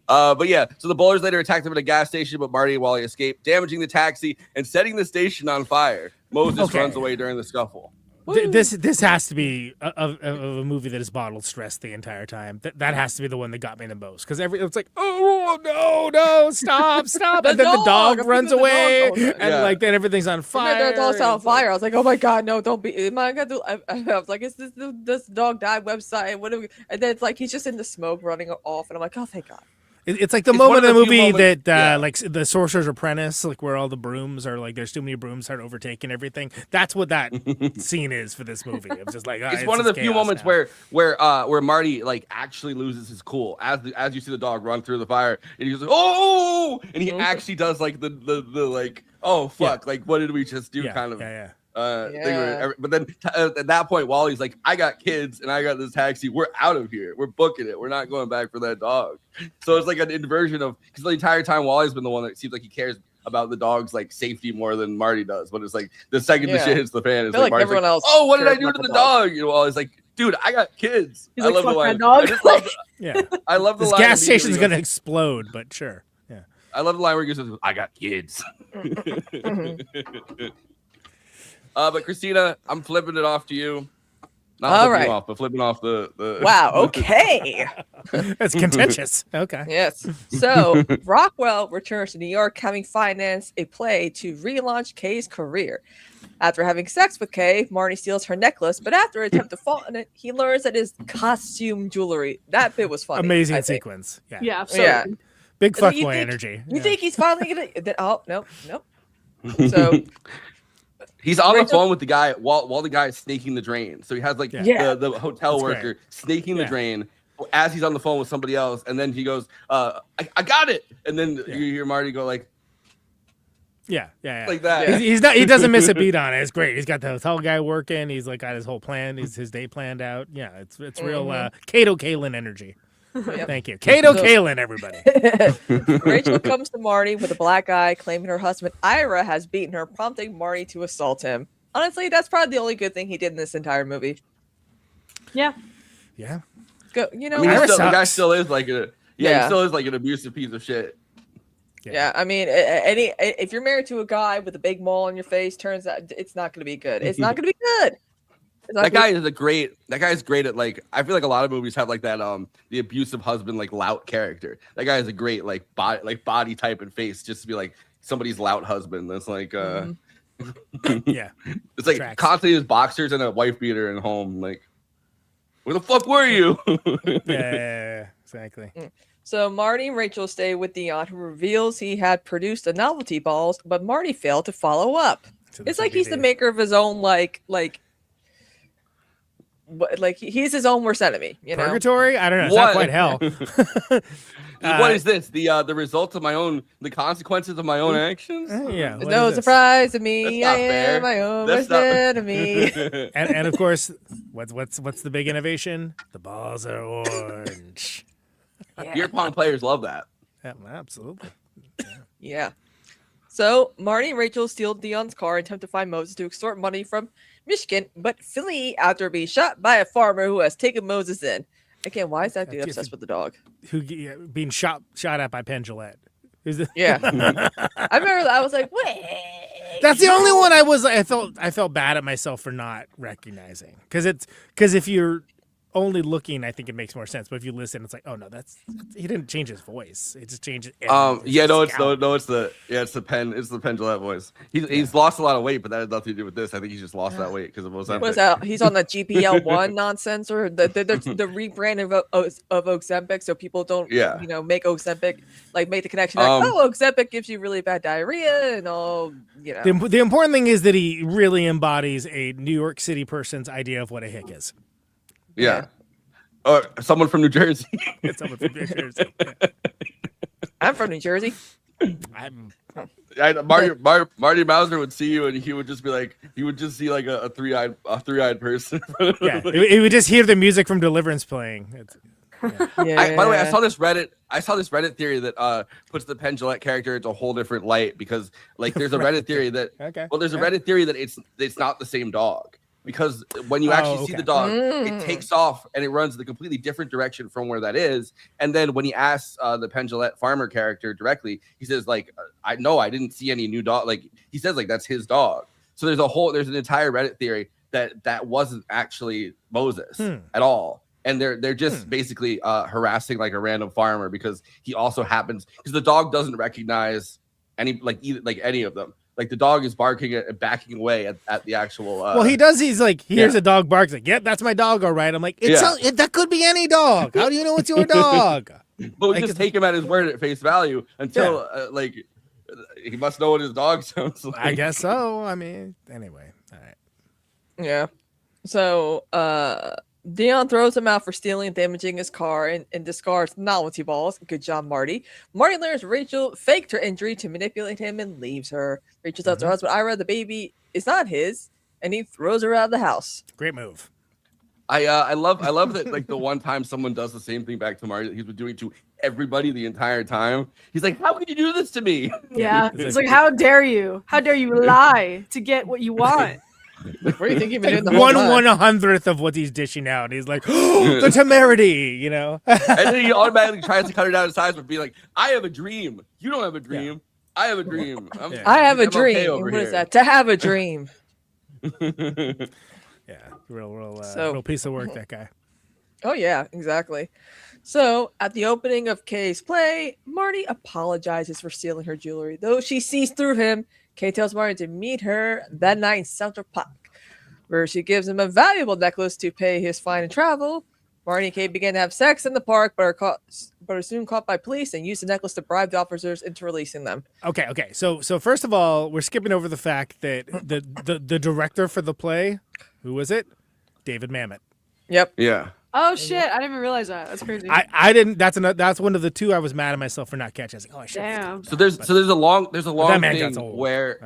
But yeah, so the bowlers later attacked them at a gas station, but Marty and Wally escape, damaging the taxi and setting the station on fire. Moses runs away during the scuffle. This has to be a movie that is bottled stress the entire time. That has to be the one that got me the most, because it's like, oh no, stop, and then the dog runs away, and like then everything's on fire. The dog's on fire. I was like, oh my god, no, don't be. Am I gonna do? I was like, is this dog died website? What? And then it's like he's just in the smoke running off, and I'm like, oh thank god. It's like the It's moment one in the of the few movie moments- that like the Sorcerer's Apprentice, like where all the brooms are like there's too many brooms start overtaking everything. That's what that scene is for this movie. It's just like it's one of the few moments now. where Marty like actually loses his cool as you see the dog run through the fire and he's like, oh, and he actually does like the like, oh fuck, like what did we just do kind of thing where, but then at that point Wally's like, I got kids and I got this taxi, we're out of here, we're booking it, we're not going back for that dog. So it's like an inversion of, because the entire time Wally's been the one that seems like he cares about the dog's like safety more than Marty does, but it's like the second the shit hits the fan, it's like Marty's everyone like, else oh, what did I cares do about to the the dog? You know, Wally's like, dude, I got kids. He's I like, love the fuck line. that dog. I just love Yeah, I love the this line gas immediately station's goes- gonna explode, but sure. Yeah, I love the line where he goes, I got kids. But Kristina, I'm flipping it off to you. Not All flipping right. you off, but flipping off the Wow. Okay. That's contentious. Okay. Yes. So Rockwell returns to New York, having financed a play to relaunch Kay's career. After having sex with Kay, Marty steals her necklace, but after an attempt to fall on it, he learns that his costume jewelry. That bit was funny. Amazing I think. sequence. Yeah. Yeah, absolutely. Big So you fuckboy think- energy. You think he's finally gonna? Oh no. So He's on the Rachel- phone with the guy while the guy is snaking the drain. So he has like Yeah. the hotel That's worker great. snaking the drain as he's on the phone with somebody else, and then he goes, I got it, and then you hear Marty go like, Yeah. like that. Yeah. He's not. He doesn't miss a beat on it. It's great. He's got the hotel guy working. He's like got his whole plan. His day planned out. Yeah, it's real Kato Kalin energy. Yep. Thank you, Kato So- Kalin, everybody. Rachel comes to Marty with a black eye, claiming her husband Ira has beaten her, prompting Marty to assault him. Honestly, that's probably the only good thing he did in this entire movie. Yeah. Yeah. Go, you know. I mean, Ira the guy sucks. still is like he Yeah. still is like an abusive piece of shit. Yeah, I mean, if you're married to a guy with a big mole on your face, turns out it's not going to be good. It's not going to be good. It's not That gonna guy is great at like, I feel like a lot of movies have like that the abusive husband like lout character. That guy is a great like body type and face just to be like somebody's lout husband. That's like Yeah. it's like Tracks. constantly his boxers and a wife beater and home. Like, where the fuck were you? Yeah. Exactly. So Marty and Rachel stay with Dion, who reveals he had produced the novelty balls, but Marty failed to follow up. It's like he's the maker of his own he's his own worst enemy, you know. Purgatory? I don't know. It's What? not quite hell. What is this? The result of the consequences of my own actions? Yeah. There's what no is this? surprise to me. That's I not fair. am my own That's worst not- enemy. And of course, what's the big innovation? The balls are orange. Beer pong players love that. Yeah, absolutely. Yeah. So Marty and Rachel steal Dion's car and attempt to find Moses to extort money from Michigan, but flee after being shot by a farmer who has taken Moses in. Again, why is that dude obsessed with the dog? Who being shot at by Penn Jillette. Yeah. I remember that. I was like, wait. That's the only one I felt bad at myself for not recognizing. Because if you're only looking, I think it makes more sense. But if you listen, it's like, oh no, he didn't change his voice. It just changes. It's the Penn Jillette voice. He's lost a lot of weight, but that has nothing to do with this. I think he's just lost that weight because of Ozempic. What is that? He's on the GPL1 nonsense, or the rebrand of Ozempic, so people don't, make Ozempic, like make the connection. Like, Ozempic gives you really bad diarrhea and all, you know. The important thing is that he really embodies a New York City person's idea of what a hick is. Yeah. Or someone from New Jersey. Someone from New Jersey. Yeah. I'm from New Jersey. Marty Mauser would see you and he would just be like, he would just see like a three-eyed person. Yeah, he would just hear the music from Deliverance playing. By the way, I saw this Reddit theory that puts the Penn Jillette character into a whole different light because like there's a Reddit theory that Reddit theory that it's not the same dog. Because when you actually see the dog, it takes off and it runs in a completely different direction from where that is. And then when he asks the Penn Jillette farmer character directly, he says like, I didn't see any new dog. Like he says like that's his dog. So there's an entire Reddit theory that wasn't actually Moses at all. And they're just basically harassing like a random farmer because he also happens because the dog doesn't recognize any any of them. Like the dog is barking and backing away at the actual. Well, he does. He's like, he hears a dog bark. He's like, "Yep, that's my dog, all right." I'm like, that could be any dog. How do you know it's your dog? But we Like, just take him at his word at face value until he must know what his dog sounds like. I guess so. I mean, anyway, all right. Yeah. So Dion throws him out for stealing and damaging his car and discards novelty balls. Good job, Marty. Marty learns Rachel faked her injury to manipulate him and leaves her. Rachel tells her husband, Ira, the baby is not his, and he throws her out of the house. Great move. I love that, like, the one time someone does the same thing back to Marty that he's been doing to everybody the entire time. He's like, how could you do this to me? Yeah. It's like, how dare you? How dare you lie to get what you want? What do you think you've been doing the One whole time? 1/100th of what he's dishing out. He's like, oh, the temerity, you know? And then he automatically tries to cut her down to size, but be like, I have a dream. You don't have a dream. I have a dream. I have a I'm dream. okay over What is here. that? To have a dream. Yeah, real piece of work, that guy. Oh, yeah, exactly. So, at the opening of Kay's play, Marty apologizes for stealing her jewelry. Though she sees through him, Kay tells Marty to meet her that night in Central Park, where she gives him a valuable necklace to pay his fine and travel. Marty and Kay begin to have sex in the park, but are soon caught by police and use the necklace to bribe the officers into releasing them. Okay. So first of all, we're skipping over the fact that the director for the play, who was it? David Mamet. Yep. Yeah. Oh shit! I didn't even realize that. That's crazy. I didn't. That's one of the two I was mad at myself for not catching. I was like, oh, I should. Damn. So there's a long that man thing gets old. where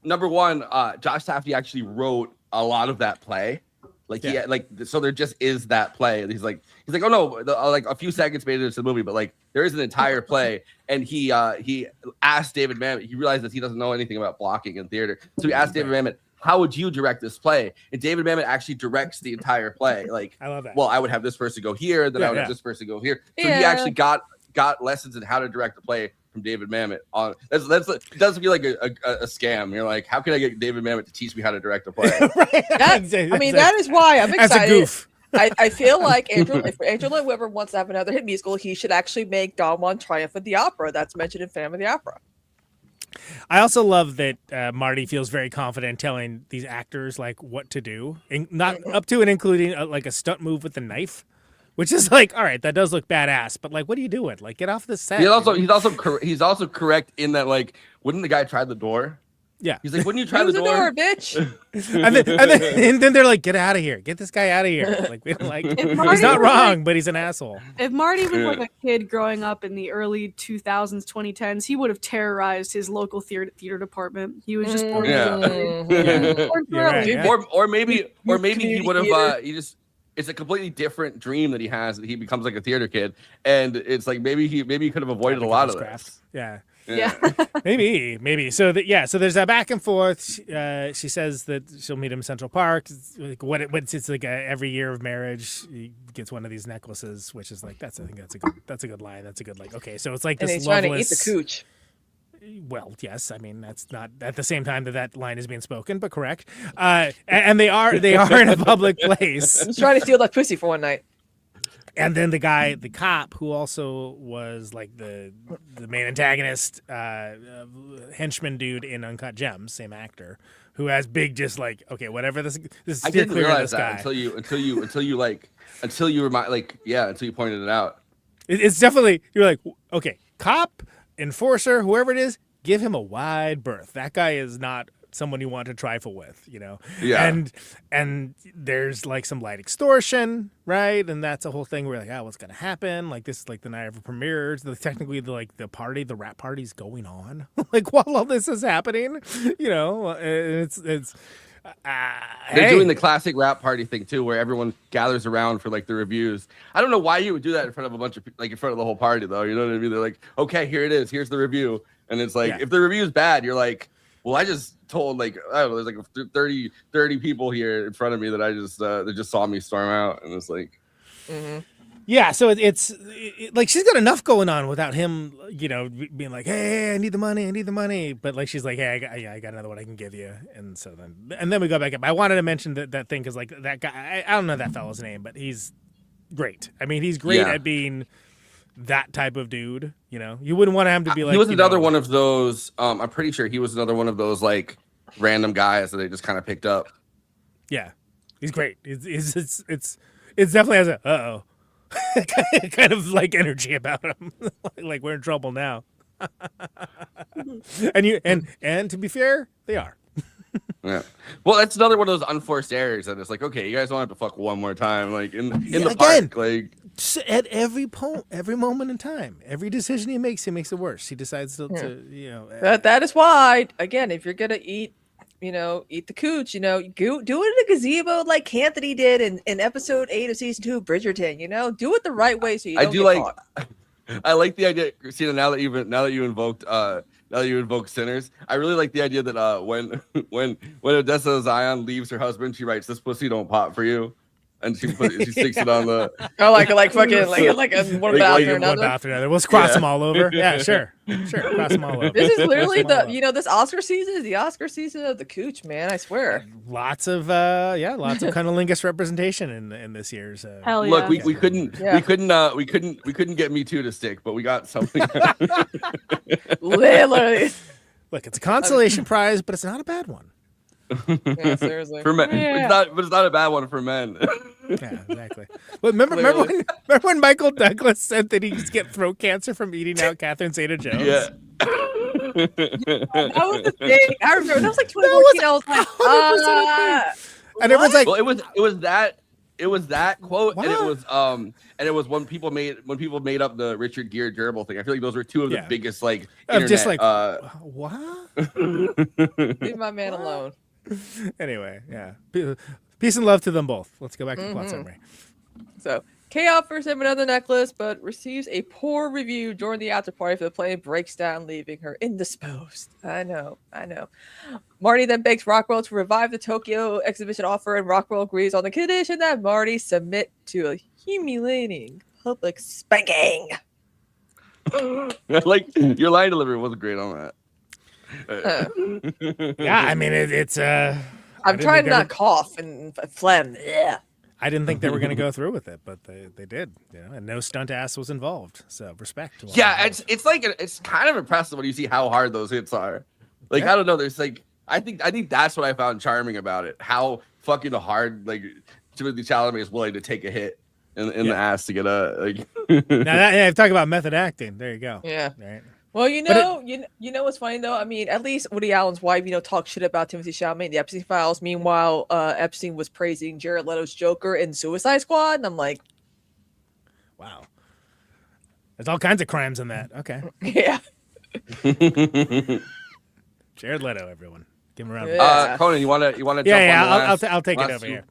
number one, Josh Safdie actually wrote a lot of that play. Like so there just is that play. He's like, oh no, like a few seconds made it into the movie, but like there is an entire play. And he asked David Mamet. He realized that he doesn't know anything about blocking in theater, so he asked David Mamet, how would you direct this play? And David Mamet actually directs the entire play. Like, I love that. Well, I would have this person go here, then I would have this person go here. So he actually got lessons in how to direct the play from David Mamet. On that's it doesn't feel like a scam. You're like, how can I get David Mamet to teach me how to direct a play? I mean, that is why I'm excited. That's a goof. I feel like if Andrew Lloyd Webber wants to have another hit musical, he should actually make Don Juan Triumph of the Opera. That's mentioned in Phantom of the Opera. I also love that Marty feels very confident telling these actors like what to do, and not up to and including like a stunt move with the knife, which is like, all right, that does look badass, but like, what are you doing? Like, get off the set. He's also correct in that, like, wouldn't the guy try the door? Yeah, he's like, wouldn't you try the door, bitch? and then they're like, get out of here, get this guy out of here. Like, we don't like, he's not wrong, but he's an asshole. If Marty was like a kid growing up in the early 2000s, 2010s, he would have terrorized his local theater department. He was just born or maybe he would have it's a completely different dream that he has, that he becomes like a theater kid, and it's like maybe he could have avoided a lot of this. Yeah. Yeah. maybe. So so there's a back and forth. She says that she'll meet him in Central Park. It's like every year of marriage, he gets one of these necklaces, which is like I think that's a good line. That's a good, like, okay, so it's like this and he's loveless. trying to eat the cooch. Well, yes. I mean, that's not at the same time that line is being spoken, but correct. And they are in a public place. He's trying to steal that pussy for one night. And then the cop, who also was like the main antagonist, henchman dude in Uncut Gems, same actor, who has big, just like, okay, whatever this is. I didn't realize that until you pointed it out. It's definitely, you're like, okay, cop, enforcer, whoever it is, give him a wide berth. That guy is not someone you want to trifle with, you know? Yeah. And there's like some light extortion, right? And that's a whole thing where like, what's going to happen? Like, this is like the night of the premieres. Technically, the rap party's going on. Like, while all this is happening, you know, it's they're doing the classic rap party thing too, where everyone gathers around for like the reviews. I don't know why you would do that in front of a bunch of people, like in front of the whole party, though. You know what I mean? They're like, okay, here it is. Here's the review. And it's like, if the review is bad, you're like, well, I just told, like, I don't know, there's like 30 people here in front of me that they just saw me storm out. And it's like, yeah, so it's like she's got enough going on without him, you know, being like, hey, I need the money. But like, she's like, hey, I got another one I can give you. And so then we go back up. I wanted to mention that thing because like that guy, I don't know that fellow's name, but he's great. I mean, he's great at being that type of dude. You know, you wouldn't want him to be like. He was another one of those. I'm pretty sure he was another one of those like random guys that they just kind of picked up. Yeah, he's great. It's definitely has a kind of like energy about him. Like we're in trouble now. and to be fair, they are. Yeah. Well, that's another one of those unforced errors that it's like, okay, you guys don't have to fuck one more time, like in the park, like at every moment in time, every decision he makes it worse. He decides to that is why, again, if you're gonna eat the cooch, do it in a gazebo like Anthony did in episode 8 of season 2 of Bridgerton. Do it the right way so you don't get caught. I like the idea, Kristina. Now that you invoked sinners, I really like the idea that when Odessa Zion leaves her husband, she writes, "This pussy don't pop for you," and she sticks it on the like fucking like one after another. Let's cross them all over. Yeah, sure, cross them all over. This is literally this Oscar season is the Oscar season of the cooch, man. I swear. Lots of cunnilingus representation in this year's. Hell yeah. Look, we couldn't get Me Too to stick, but we got something. Literally. Look, it's a consolation prize, but it's not a bad one. Yeah, seriously. For men, Yeah. it's not a bad one for men. Yeah, exactly. Well, remember when Michael Douglas said that he used to get throat cancer from eating out Catherine Zeta-Jones? Yeah. That was the thing. I remember that was like 2014. I was like, 100% and everyone's like, well, it was that quote, what? and it was when people made up the Richard Gere gerbil thing. I feel like those were two of the biggest internet. Just like what? Leave my man alone. Anyway, yeah. Peace and love to them both. Let's go back to the plot summary. So, Kay offers him another necklace, but receives a poor review during the after party for the plane breaks down, leaving her indisposed. I know. Marty then begs Rockwell to revive the Tokyo exhibition offer, and Rockwell agrees on the condition that Marty submit to a humiliating public spanking. Like, your line delivery wasn't great on that. Yeah, I mean it's I'm trying to not cough and phlegm. Yeah. I didn't think they were going to go through with it, but they did, and no stunt ass was involved. So respect to all. Yeah, it's kind of impressive when you see how hard those hits are. Like, I don't know, there's like I think that's what I found charming about it. How fucking hard like Timothee Chalamet is willing to take a hit in the ass to get a like. Now talk about method acting. There you go. Yeah. Right. Well, you know what's funny though? I mean, at least Woody Allen's wife, talked shit about Timothée Chalamet in the Epstein Files. Meanwhile, Epstein was praising Jared Leto's Joker in Suicide Squad, and I'm like, wow, there's all kinds of crimes in that. Okay. Yeah. Jared Leto, everyone, give him a round. Yeah. Conan, you want to jump on the I'll take it over here.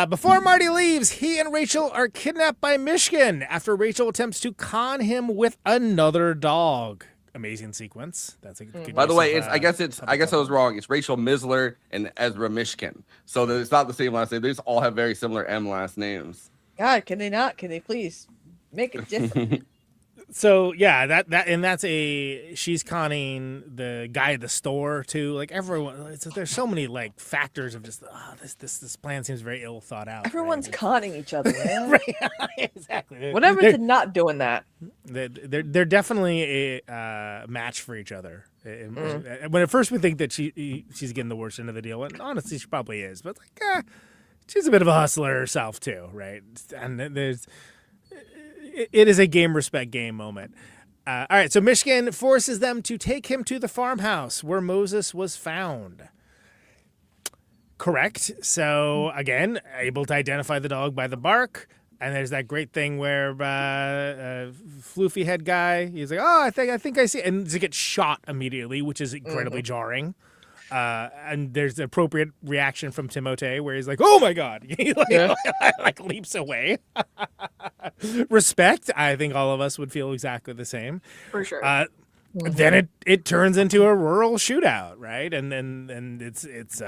Before Marty leaves, he and Rachel are kidnapped by Michigan after Rachel attempts to con him with another dog. Amazing sequence. That's a good. By the way, I guess I was wrong. It's Rachel Misler and Ezra Mishkin. So it's not the same last name. They just all have very similar M last names. God, can they not? Can they please make it different? So yeah, she's conning the guy at the store too. Like everyone, there's so many like factors of just this plan seems very ill thought out. Everyone's conning each other, man. Right? Exactly. Whatever to not doing that. They're definitely a match for each other. When at first we think that she's getting the worst end of the deal, and honestly she probably is, but like she's a bit of a hustler herself too, right? And it is a game respect game moment. All right, so Michigan forces them to take him to the farmhouse where Moses was found. Correct. So again, able to identify the dog by the bark. And there's that great thing where floofy head guy, he's like, oh, I think I see, and he gets shot immediately, which is incredibly jarring. And there's the appropriate reaction from Timothée where he's like, oh my God, he like leaps away. Respect. I think all of us would feel exactly the same. For sure. Then it turns into a rural shootout, right? And it's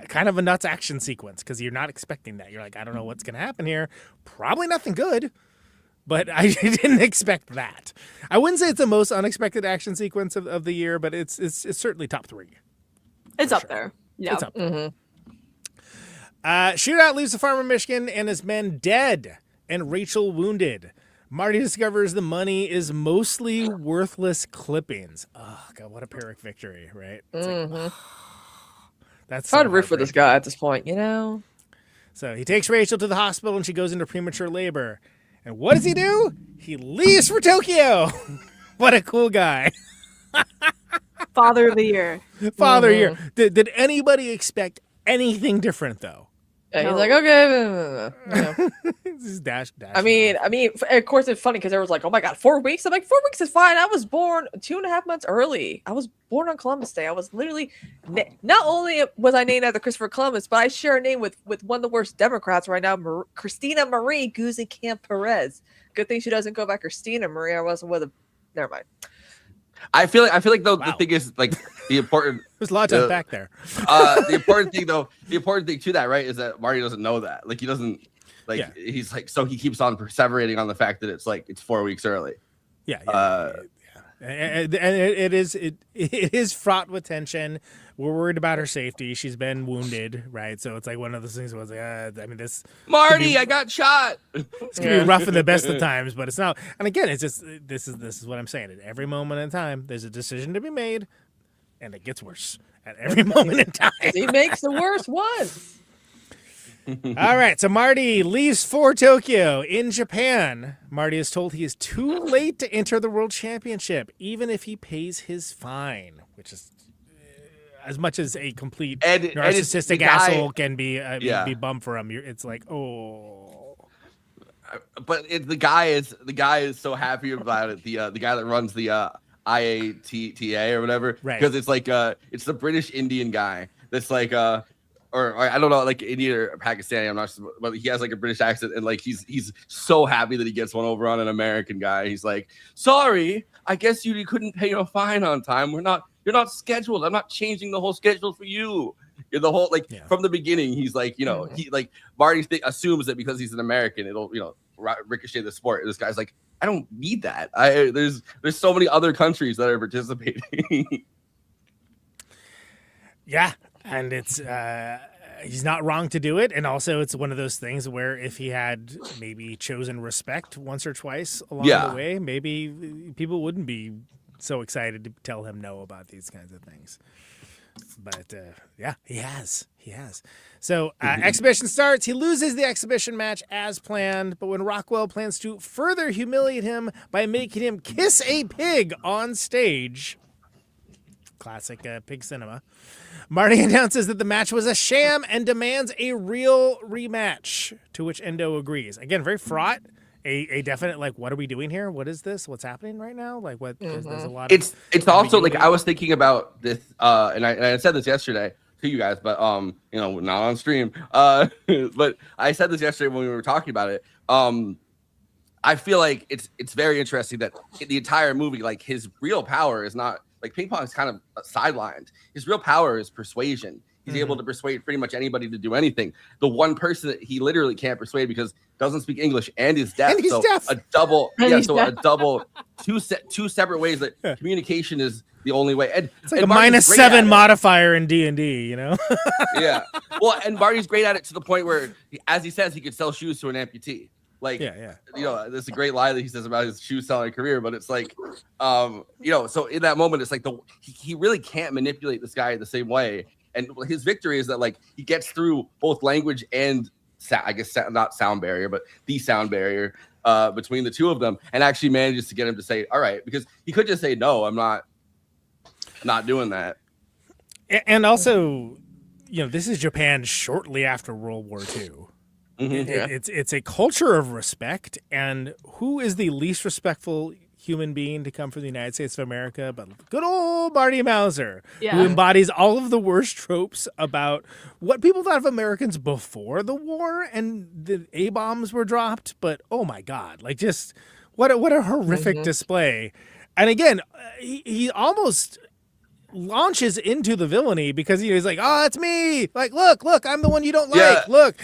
kind of a nuts action sequence because you're not expecting that. You're like, I don't know what's going to happen here. Probably nothing good. But I didn't expect that. I wouldn't say it's the most unexpected action sequence of the year, but it's certainly top 3. It's up there. Yeah. It's up there. Shootout leaves the farm in Michigan and his men dead and Rachel wounded. Marty discovers the money is mostly worthless clippings. Oh, God, what a Pyrrhic victory, right? It's like, that's hard to root for this guy at this point, So he takes Rachel to the hospital and she goes into premature labor. And what does he do? He leaves for Tokyo. What a cool guy. Father of the year. Father of the year. Did anybody expect anything different though? Yeah, he's like, okay. This is dash. I mean, of course it's funny because everyone's like, oh my God, 4 weeks? I'm like, 4 weeks is fine. I was born 2.5 months early. I was born on Columbus Day. I was literally, not only was I named after Christopher Columbus, but I share a name with one of the worst Democrats right now, Kristina Marie Guzzi-Camp Perez. Good thing she doesn't go by Christina Marie. I wasn't with a, never mind. I feel like though the thing is like the important. There's a lot to unpack there. The important thing to that, right, is that Marty doesn't know that. Like he doesn't, like he's like, so he keeps on perseverating on the fact that it's 4 weeks early. And it is fraught with tension. We're worried about her safety. She's been wounded, right? So it's like one of those things where it's like, this Marty, I got shot. It's gonna be rough in the best of times, but it's not. And again, it's just this is what I'm saying. At every moment in time, there's a decision to be made, and it gets worse at every moment in time. He makes the worst ones. All right, so Marty leaves for Tokyo. In Japan, Marty is told he is too late to enter the World Championship, even if he pays his fine, which is as much as a complete narcissistic asshole can be bummed for him. It's like, oh. But the guy is so happy about it. The guy that runs the IATA or whatever, right? Because it's like it's the British Indian guy that's like or I don't know, like Indian or Pakistani, I'm not sure, but he has like a British accent, and like he's so happy that he gets one over on an American guy. He's like, sorry, I guess you couldn't pay your fine on time. You're not scheduled. I'm not changing the whole schedule for you. You're the whole from the beginning. He's like, he like Marty assumes that because he's an American, it'll ricochet the sport. And this guy's like, I don't need that. There's so many other countries that are participating. Yeah. And it's he's not wrong to do it, and also it's one of those things where if he had maybe chosen respect once or twice along the way, maybe people wouldn't be so excited to tell him no about these kinds of things. But he has. So exhibition starts. He loses the exhibition match as planned, but when Rockwell plans to further humiliate him by making him kiss a pig on stage, classic pig cinema, Marty announces that the match was a sham and demands a real rematch, to which Endo agrees. Again, very fraught. A definite, like, what are we doing here? What is this? What's happening right now? Like, what? There's a lot of... It's also, like, I was thinking about this, and I said this yesterday to you guys, but, not on stream. But I said this yesterday when we were talking about it. I feel like it's very interesting that in the entire movie, like, his real power is not... Like, ping pong is kind of sidelined. His real power is persuasion. He's able to persuade pretty much anybody to do anything. The one person that he literally can't persuade because doesn't speak English and is deaf. A double, two separate ways that communication is the only way. And it's like a -7 modifier in D&D, you know? Yeah. Well, and Marty's great at it to the point where, as he says, he could sell shoes to an amputee. Like, there's a great lie that he says about his shoe selling career, but it's like, so in that moment, it's like he really can't manipulate this guy the same way. And his victory is that, like, he gets through both language and not sound barrier, but the sound barrier between the two of them, and actually manages to get him to say, all right, because he could just say, no, I'm not doing that. And also, this is Japan shortly after World War II. It's a culture of respect, and who is the least respectful human being to come from the United States of America but good old Marty Mauser, who embodies all of the worst tropes about what people thought of Americans before the war and the A-bombs were dropped. But oh my God, like, just what a horrific display. And again, he almost launches into the villainy because he's like, oh, it's me. Like, look, I'm the one you don't like. Look.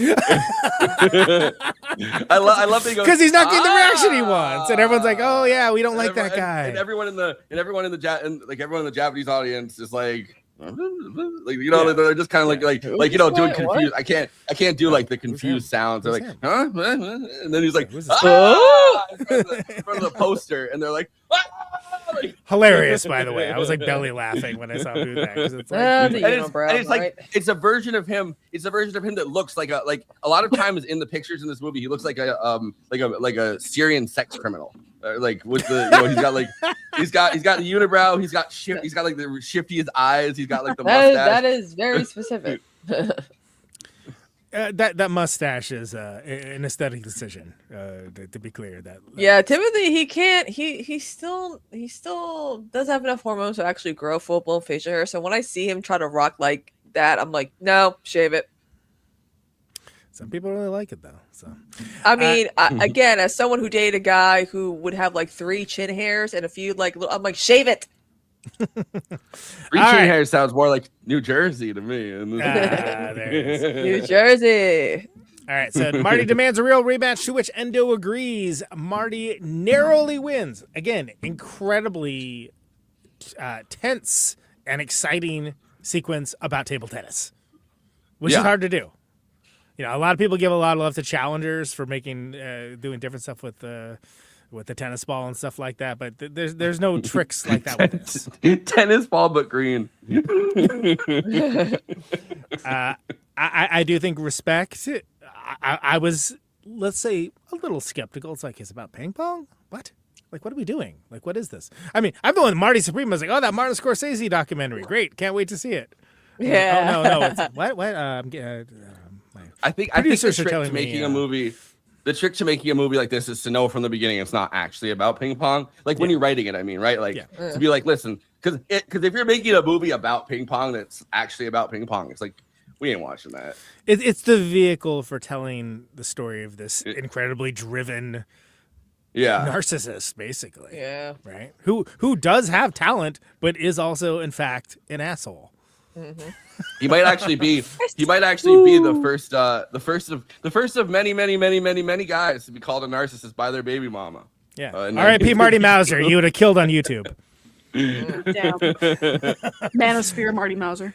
I love that he goes, because he's not getting the reaction he wants, and everyone's like, oh yeah, we don't like that guy. And everyone in the Japanese audience is like, they're just kind of like doing confused. I can't do like the confused sounds. They're like, huh? And then he's like, in front of the poster, and they're like, Hilarious, by the way. I was like belly laughing when I saw him do that because it's like, it's like it's a version of him. It's a version of him that looks like a lot of times in the pictures in this movie, he looks like a Syrian sex criminal. Like with the he's got the unibrow. He's got like the shiftiest eyes. He's got like the mustache. That is very specific. That mustache is an aesthetic decision. To be clear, yeah, Timothy, he can't. He still doesn't have enough hormones to actually grow full blown facial hair. So when I see him try to rock like that, I'm like, no, shave it. Some people really like it though. So I mean, again, as someone who dated a guy who would have like 3 chin hairs and a few I'm like, shave it. 3 chin hair sounds more like New Jersey to me. There it is. New Jersey. All right, so Marty demands a real rematch, to which Endo agrees. Marty narrowly wins. Again, incredibly tense and exciting sequence about table tennis, which is hard to do. You know, a lot of people give a lot of love to challengers for making doing different stuff with the tennis ball and stuff like that, but there's no tricks like that with this. Tennis ball, but green. I do think respect. I was, let's say, a little skeptical. It's like, it's about ping pong? What? Like, what are we doing? Like, what is this? I mean, I'm going Marty Supreme. I was like, oh, that Martin Scorsese documentary. Great. Can't wait to see it. Yeah. Oh, no. It's, what? I think the trick to making a movie... The trick to making a movie like this is to know from the beginning it's not actually about ping pong. Like when you're writing it, I mean, right? Like to be like, listen, because if you're making a movie about ping pong that's actually about ping pong, it's like, we ain't watching that. It's the vehicle for telling the story of this incredibly driven narcissist, basically. Yeah. Right? Who does have talent, but is also, in fact, an asshole. Mm-hmm. He might actually be the first of many guys to be called a narcissist by their baby mama. Yeah. R.I.P. Marty Mauser. You would have killed on YouTube. Damn. Manosphere Marty Mauser.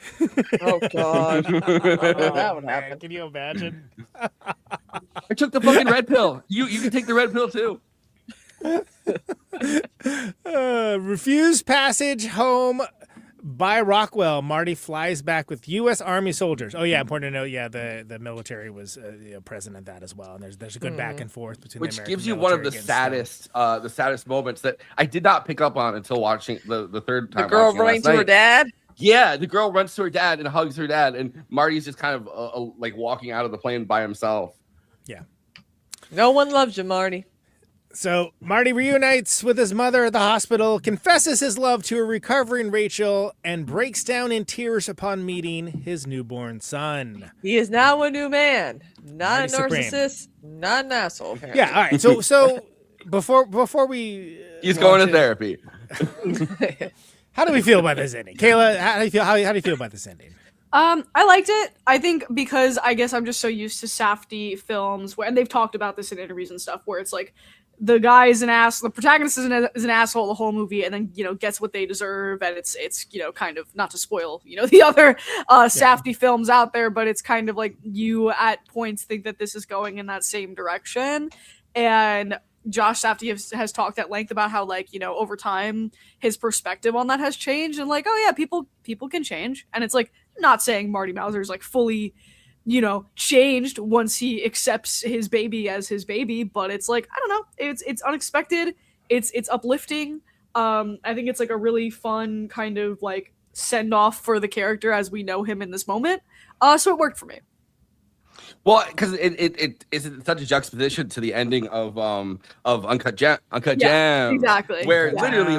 Oh God. That would happen. Can you imagine? I took the fucking red pill. You can take the red pill too. Refused passage home by Rockwell. Marty flies back with U.S. Army soldiers. Oh yeah, important to note. Yeah, the military was present in that as well, and there's a good back and forth between. Which the gives you one of the saddest moments that I did not pick up on until watching the third time. The girl running to her dad. Yeah, the girl runs to her dad and hugs her dad, and Marty's just kind of like walking out of the plane by himself. Yeah. No one loves you, Marty. So Marty reunites with his mother at the hospital, confesses his love to a recovering Rachel, and breaks down in tears upon meeting his newborn son. He is now a new man, not Marty a narcissist, not an asshole. Apparently. Yeah. All right. So before we he's going to therapy. How do we feel about this ending, Kayla? How do you feel? How do you feel about this ending? I liked it. I think because I guess I'm just so used to Safdie films and they've talked about this in interviews and stuff, where it's like the guy is the protagonist is an asshole the whole movie, and then gets what they deserve, and it's kind of, not to spoil the other Safdie films out there, but it's kind of like you at points think that this is going in that same direction, and Josh Safdie has talked at length about how over time his perspective on that has changed, and oh yeah, people can change, and it's not saying Marty Mauser is fully changed once he accepts his baby as his baby, but it's I don't know, it's unexpected, it's uplifting. I think it's a really fun kind of send off for the character as we know him in this moment. So it worked for me. Well, because it is such a juxtaposition to the ending of Uncut Gems, exactly, where literally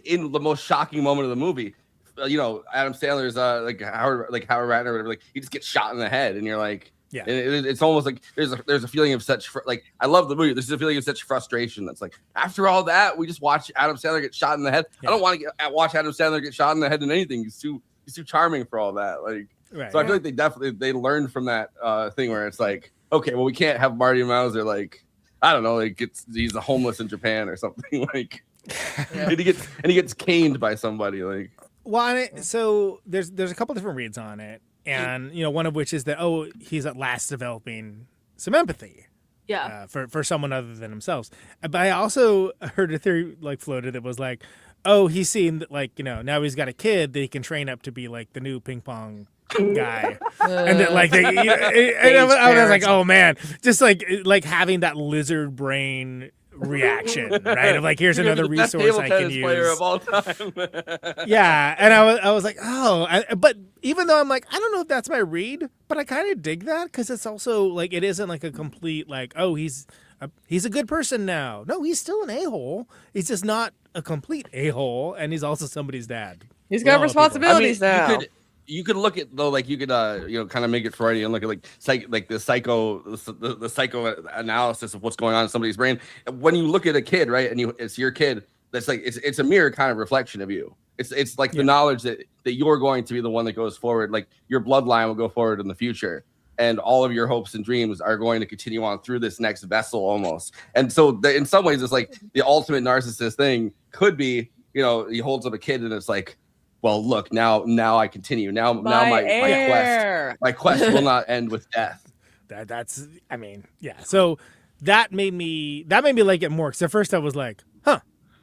in the most shocking moment of the movie, Adam Sandler's Howard Ratner or whatever, he just gets shot in the head, and you're like, yeah, it's almost like there's a feeling of such I love the movie. There's a feeling of such frustration that's after all that we just watch Adam Sandler get shot in the head. Yeah. I don't want to watch Adam Sandler get shot in the head in anything. He's too charming for all that. Right, so I feel like they learned from that thing where it's okay, well, we can't have Marty Mauser I don't know, he's a homeless in Japan or something and he gets caned by somebody Well, so there's a couple different reads on it, and one of which is that he's at last developing some empathy Yeah. For someone other than themselves. But I also heard a theory like floated that was like, oh, he's seen that, like, now he's got a kid that he can train up to be like the new ping pong guy, and that like and I was like, oh man, just like having that lizard brain reaction, right? Of like, here's another resource I can use. Player of all time. Yeah, and I was like, but even though I'm like, I don't know if that's my read, but I kind of dig that because it's also like it isn't like a complete like, oh, he's a good person now. No, he's still an a-hole. He's just not a complete a-hole, and he's also somebody's dad. He's got responsibilities now. You could look at though, like you could kind of make it Freudian, look at like the psychoanalysis of what's going on in somebody's brain. When you look at a kid, right, and it's your kid, that's like it's a mirror kind of reflection of you. It's like the knowledge that you're going to be the one that goes forward, like your bloodline will go forward in the future, and all of your hopes and dreams are going to continue on through this next vessel almost. And so in some ways, it's like the ultimate narcissist thing could be, he holds up a kid and it's like, well, look, now I continue. Now my quest will not end with death. That's So that made me like it more. Because at first I was like, huh.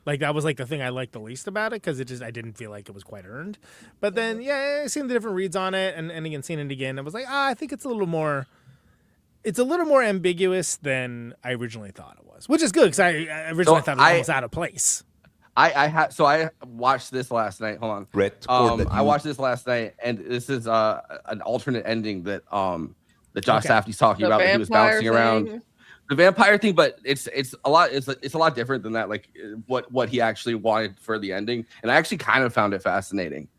Like that was like the thing I liked the least about it, because I didn't feel like it was quite earned. But then I seen the different reads on it, and again seeing it again, I was like, I think it's a little more ambiguous than I originally thought it was, which is good because I originally thought it was almost out of place. I watched this last night. Hold on. I watched this last night, and this is an alternate ending that Josh Safdie's talking about. That he was bouncing around the vampire thing, but it's a lot different than that. Like what he actually wanted for the ending, and I actually kind of found it fascinating.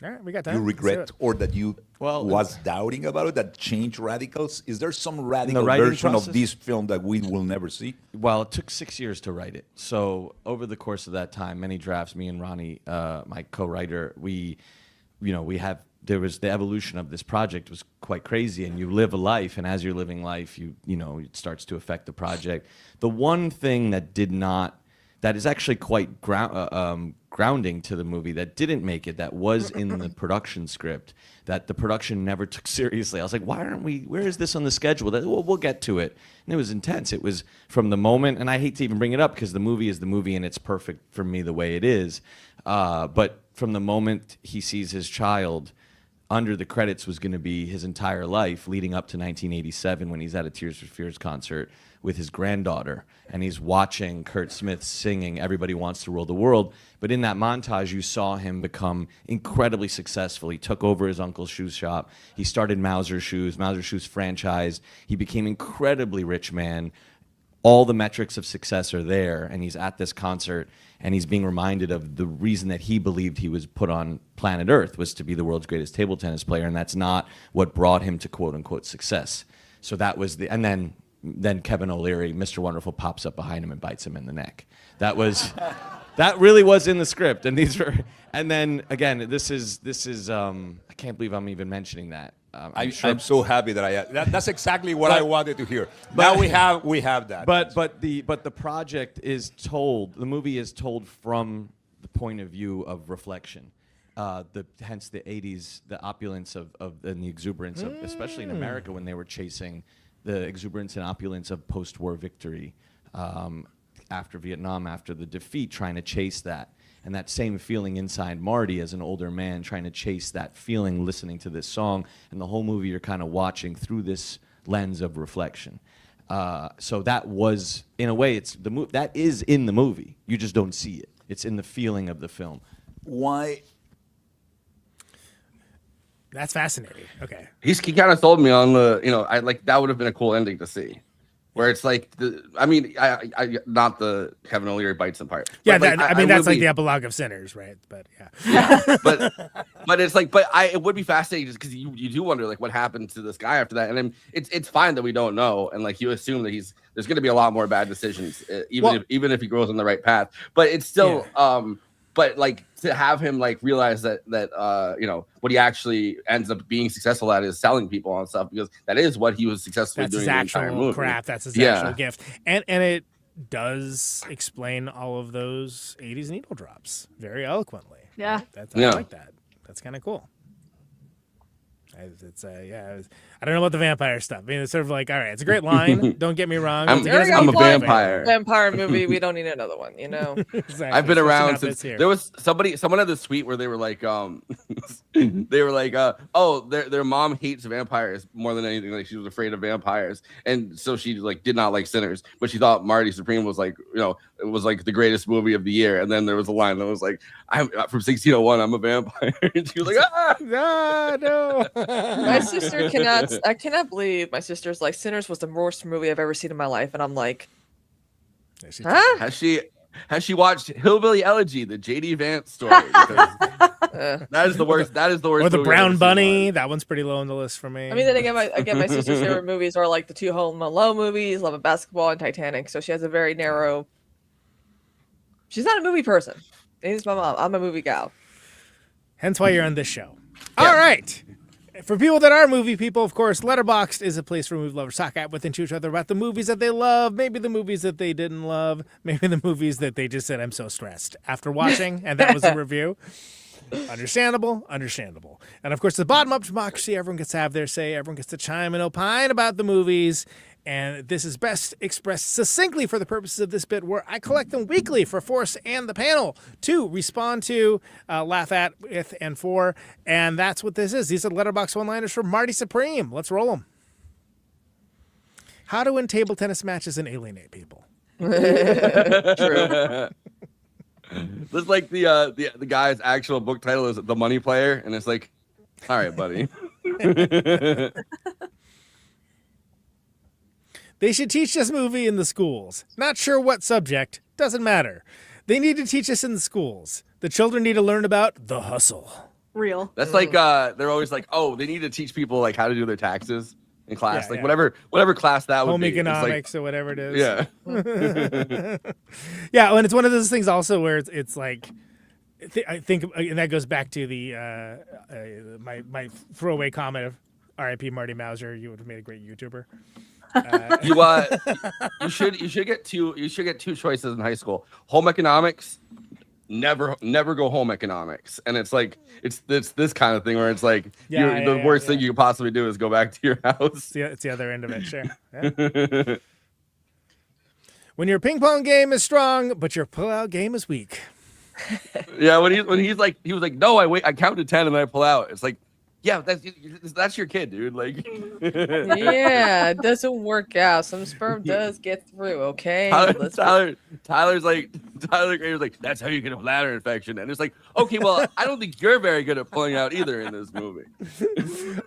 All right, we got that. You regret or that you was doubting about it, that changed radicals? Is there some radical version of this film that we will never see? Well, it took 6 years to write it. So over the course of that time, many drafts, me and Ronnie, my co-writer, there was the evolution of this project was quite crazy, and you live a life, and as you're living life, it starts to affect the project. The one thing that is actually quite grounding to the movie that didn't make it, that was in the production script, that the production never took seriously. I was like, where is this on the schedule? We'll get to it. And it was intense. It was from the moment, and I hate to even bring it up because the movie is the movie and it's perfect for me the way it is. But from the moment he sees his child, under the credits was going to be his entire life leading up to 1987 when he's at a Tears for Fears concert with his granddaughter, and he's watching Kurt Smith singing Everybody Wants to Rule the World. But in that montage, you saw him become incredibly successful. He took over his uncle's shoe shop. He started Mauser Shoes franchise. He became an incredibly rich man. All the metrics of success are there, and he's at this concert, and he's being reminded of the reason that he believed he was put on planet Earth was to be the world's greatest table tennis player, and that's not what brought him to quote-unquote success. So that was and then Kevin O'Leary, Mr. Wonderful, pops up behind him and bites him in the neck. That really was in the script, and then again, this is I can't believe I'm even mentioning that. I'm so happy that that's exactly what I wanted to hear. Now we have that. But the project is told. The movie is told from the point of view of reflection. Hence the 80s, the opulence and the exuberance of, especially in America when they were chasing the exuberance and opulence of post-war victory after Vietnam, after the defeat, trying to chase that. And that same feeling inside Marty as an older man, trying to chase that feeling, listening to this song. And the whole movie you're kind of watching through this lens of reflection. So that was, in a way, that is in the movie. You just don't see it. It's in the feeling of the film. Why? That's fascinating. Okay. He kind of sold me on that would have been a cool ending to see. Where it's like, I not the Kevin O'Leary bites him part. Yeah, that's like the epilogue of Sinners, right? But yeah. but it's like, it would be fascinating just because you do wonder like what happened to this guy after that, and then it's fine that we don't know, and like you assume that there's going to be a lot more bad decisions, even if he grows on the right path. But it's still, but like to have him like realize that what he actually ends up being successful at is selling people on stuff, because that is what he was successfully doing. That's his actual craft. That's his actual gift, and it does explain all of those 80s needle drops very eloquently. Yeah, I like that. That's kind of cool. I don't know about the vampire stuff. I mean, it's sort of like, all right, it's a great line. Don't get me wrong. I'm a vampire. Vampire movie. We don't need another one. Exactly. I've been around since here. there was someone had this tweet where they were like, their mom hates vampires more than anything. Like she was afraid of vampires, and so she like did not like Sinners, but she thought Marty Supreme was like, it was like the greatest movie of the year. And then there was a line that was like, I'm from 1601. I'm a vampire. And she was like, no. My sister I cannot believe my sister's like, Sinners was the worst movie I've ever seen in my life. And I'm like, huh? Has she watched Hillbilly Elegy, the J.D. Vance story? That is the worst. That is the worst. Or the movie Brown I've ever seen Bunny. That one's pretty low on the list for me. I mean, then again, my sister's favorite movies are like the two Home Alone movies, Love and Basketball, and Titanic. So she has a very narrow. She's not a movie person. Neither's my mom. I'm a movie gal. Hence why you're on this show. Yeah. All right. For people that are movie people, of course, Letterboxd is a place where movie lovers talk out with each other about the movies that they love, maybe the movies that they didn't love, maybe the movies that they just said, I'm so stressed after watching, and that was a review. Understandable. And of course, the bottom-up democracy, everyone gets to have their say, everyone gets to chime and opine about the movies, and this is best expressed succinctly for the purposes of this bit, where I collect them weekly for Forrest and the panel to respond to, laugh at, with, and for, and that's what this is. These are Letterboxd one-liners from Marty Supreme. Let's roll them. How to win table tennis matches and alienate people. True. This is like the guy's actual book title is The Money Player, and it's like, all right, buddy. They should teach this movie in the schools. Not sure what subject. Doesn't matter. They need to teach us in the schools. The children need to learn about the hustle. Real. That's like they're always like, oh, they need to teach people like how to do their taxes in class, whatever class that would home be. economics or whatever it is. Yeah. Yeah, and it's one of those things also where it's like, I think, and that goes back to the my throwaway comment of R.I.P. Marty Mauser. You would have made a great YouTuber. You should get two choices in high school. Home economics, never go home economics, and it's like it's this kind of thing where it's like the worst thing you could possibly do is go back to your house. It's the other end of it, sure. Yeah. When your ping pong game is strong, but your pull-out game is weak. Yeah, when he was like, no, I count to 10 and then I pull out. It's like, yeah, that's your kid, dude. Like, yeah, it doesn't work out. Some sperm does get through. Okay, Tyler's like, that's how you get a bladder infection, and it's like, okay, well, I don't think you're very good at pulling out either in this movie.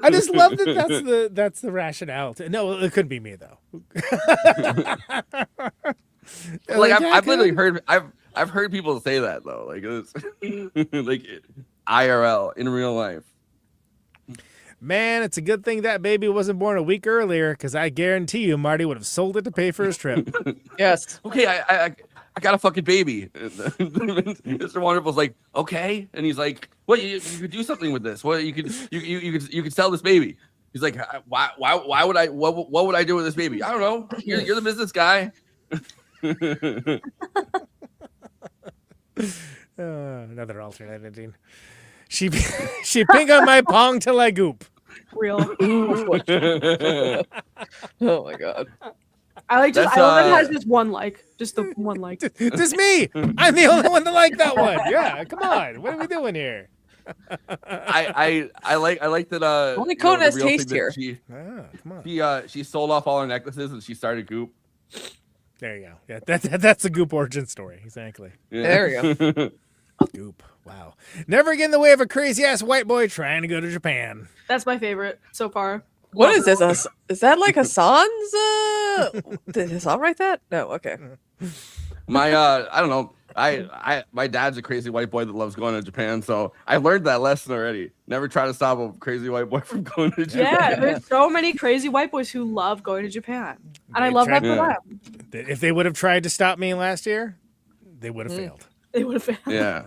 I just love that that's the rationale. No, it couldn't be me though. Like I've literally heard I've heard people say that though, like it's like IRL in real life. Man, it's a good thing that baby wasn't born a week earlier, because I guarantee you Marty would have sold it to pay for his trip. Yes. Okay, I got a fucking baby. Mr. Wonderful's like, okay, and he's like, well, you could do something with this. Well, you could sell this baby. He's like, why would I? What would I do with this baby? I don't know. You're the business guy. Another alternate ending. She ping on my pong till I goop. Real. Oh my god. I love that it has just one like. Just the one like. Just me. I'm the only one to like that one. Yeah, come on. What are we doing here? I like that only Conan has taste here. Come on. She sold off all her necklaces and she started Goop. There you go. Yeah, that's the Goop origin story. Exactly. Yeah. There you go. Goop. Wow. Never get in the way of a crazy ass white boy trying to go to Japan. That's my favorite so far. What is this? Is that like Hassan's? Did Hassan write that? No. Okay. My I don't know. My dad's a crazy white boy that loves going to Japan, so I learned that lesson already. Never try to stop a crazy white boy from going to Japan. Yeah, there's so many crazy white boys who love going to Japan, and I love that for them. If they would have tried to stop me last year, they would have failed. They would have failed. Yeah.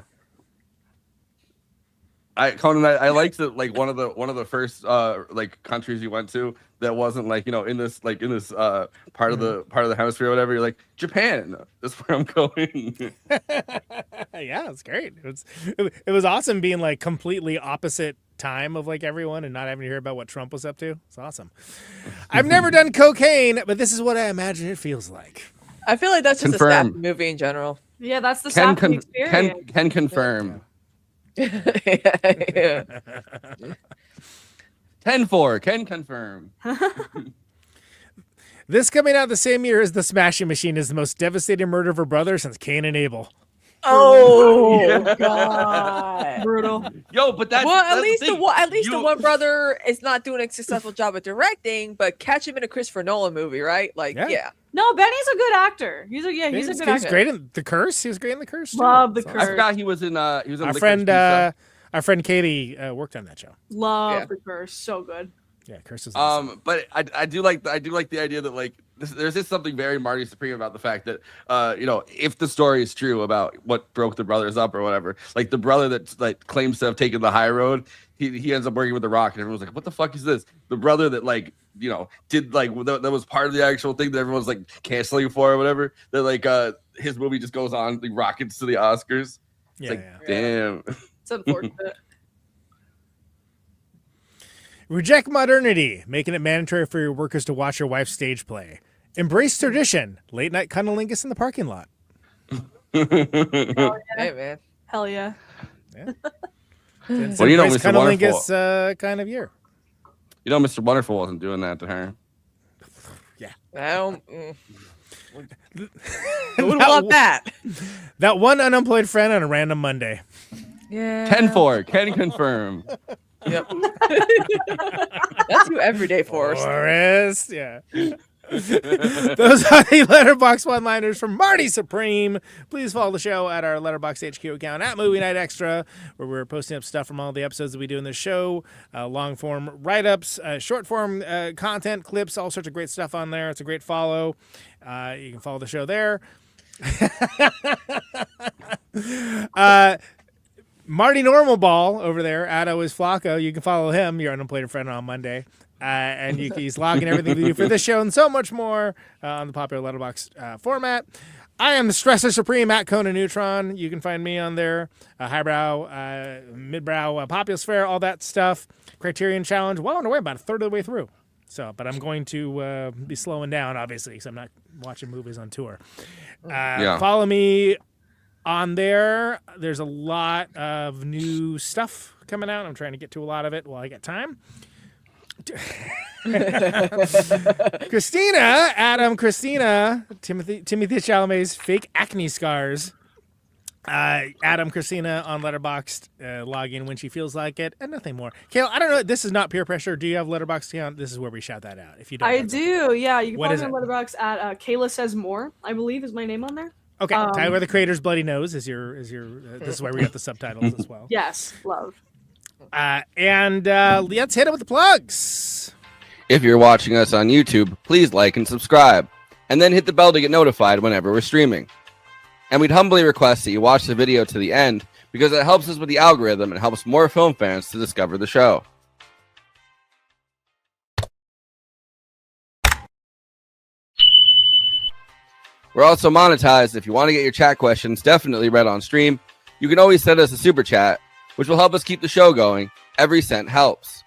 Conan, I liked that, like one of the first like countries you went to that wasn't like, in this part of the hemisphere or whatever. You're like, Japan, that's where I'm going. Yeah, it's great. It was awesome being like completely opposite time of like everyone and not having to hear about what Trump was up to. It's awesome. I've never done cocaine, but this is what I imagine it feels like. I feel like that's just Confirm. a Safdie movie in general. Yeah, that's the Safdie experience. Can confirm. Yeah. 10-4, can confirm. This coming out the same year as The Smashing Machine is the most devastating murder of her brother since Cain and Abel. Oh God, brutal. Yo, but that's at least the one brother is not doing a successful job at directing, but catch him in a Christopher Nolan movie, right? Like, yeah. No, Benny's a good actor. He's a good actor. He's great in The Curse. He was great in The Curse. Too. Love The Curse. I forgot he was in Our Licorice friend Pizza. our friend Katie worked on that show. Love The Curse. So good. Yeah, Curse is awesome. But I do like the idea that like there's just something very Marty Supreme about the fact that if the story is true about what broke the brothers up or whatever, like the brother that like claims to have taken the high road, he ends up working with The Rock, and everyone's like, what the fuck is this? The brother that like did like that was part of the actual thing that everyone's like canceling for or whatever, that like his movie just goes on like rockets to the Oscars. It's damn. It's unfortunate. Reject modernity, making it mandatory for your workers to watch your wife's stage play. Embrace tradition, late night cunnilingus in the parking lot. Hey, man. Hell yeah. It's Well, you know, Embrace Mr. Wonderful. cunnilingus kind of year. You know, Mr. Wonderful wasn't doing that to her. Yeah. I don't. Who would want that? That one unemployed friend on a random Monday. Yeah. 10-4, can confirm. Yep. That's you every day, Forrest. Forrest, yeah. Those are the Letterboxd one-liners from Marty Supreme. Please follow the show at our Letterboxd HQ account at Movie Night Extra, where we're posting up stuff from all the episodes that we do in the show, long-form write-ups, short-form content, clips, all sorts of great stuff on there. It's a great follow. You can follow the show there. Marty Normal Ball over there, Addo is Flacco. You can follow him, your unemployed friend, on Monday. And he's logging everything we do for this show and so much more on the popular Letterboxd format. I am the Stressor Supreme at Conan Neutron. You can find me on there. Highbrow, midbrow, populous fare, all that stuff. Criterion Challenge, well on the way, about a third of the way through. But I'm going to be slowing down, obviously, because I'm not watching movies on tour. Follow me on there. There's a lot of new stuff coming out. I'm trying to get to a lot of it while I get time. Kristina, Timothee Chalamet's fake acne scars. Kristina on Letterboxd, log in when she feels like it, and nothing more. Kayla, I don't know. This is not peer pressure. Do you have Letterboxd account? This is where we shout that out. If you don't, I do. Yeah, you can What follow me on Letterboxd at Kayla Says More. I believe is my name on there. Okay, Tyler the Creator's Bloody Nose is your. This is why we got the subtitles as well. Yes, love. And let's hit it with the plugs. If you're watching us on YouTube, please like and subscribe, and then hit the bell to get notified whenever we're streaming. And we'd humbly request that you watch the video to the end, because it helps us with the algorithm and helps more film fans to discover the show. We're also monetized. If you want to get your chat questions definitely read on stream, you can always send us a super chat, which will help us keep the show going. Every cent helps.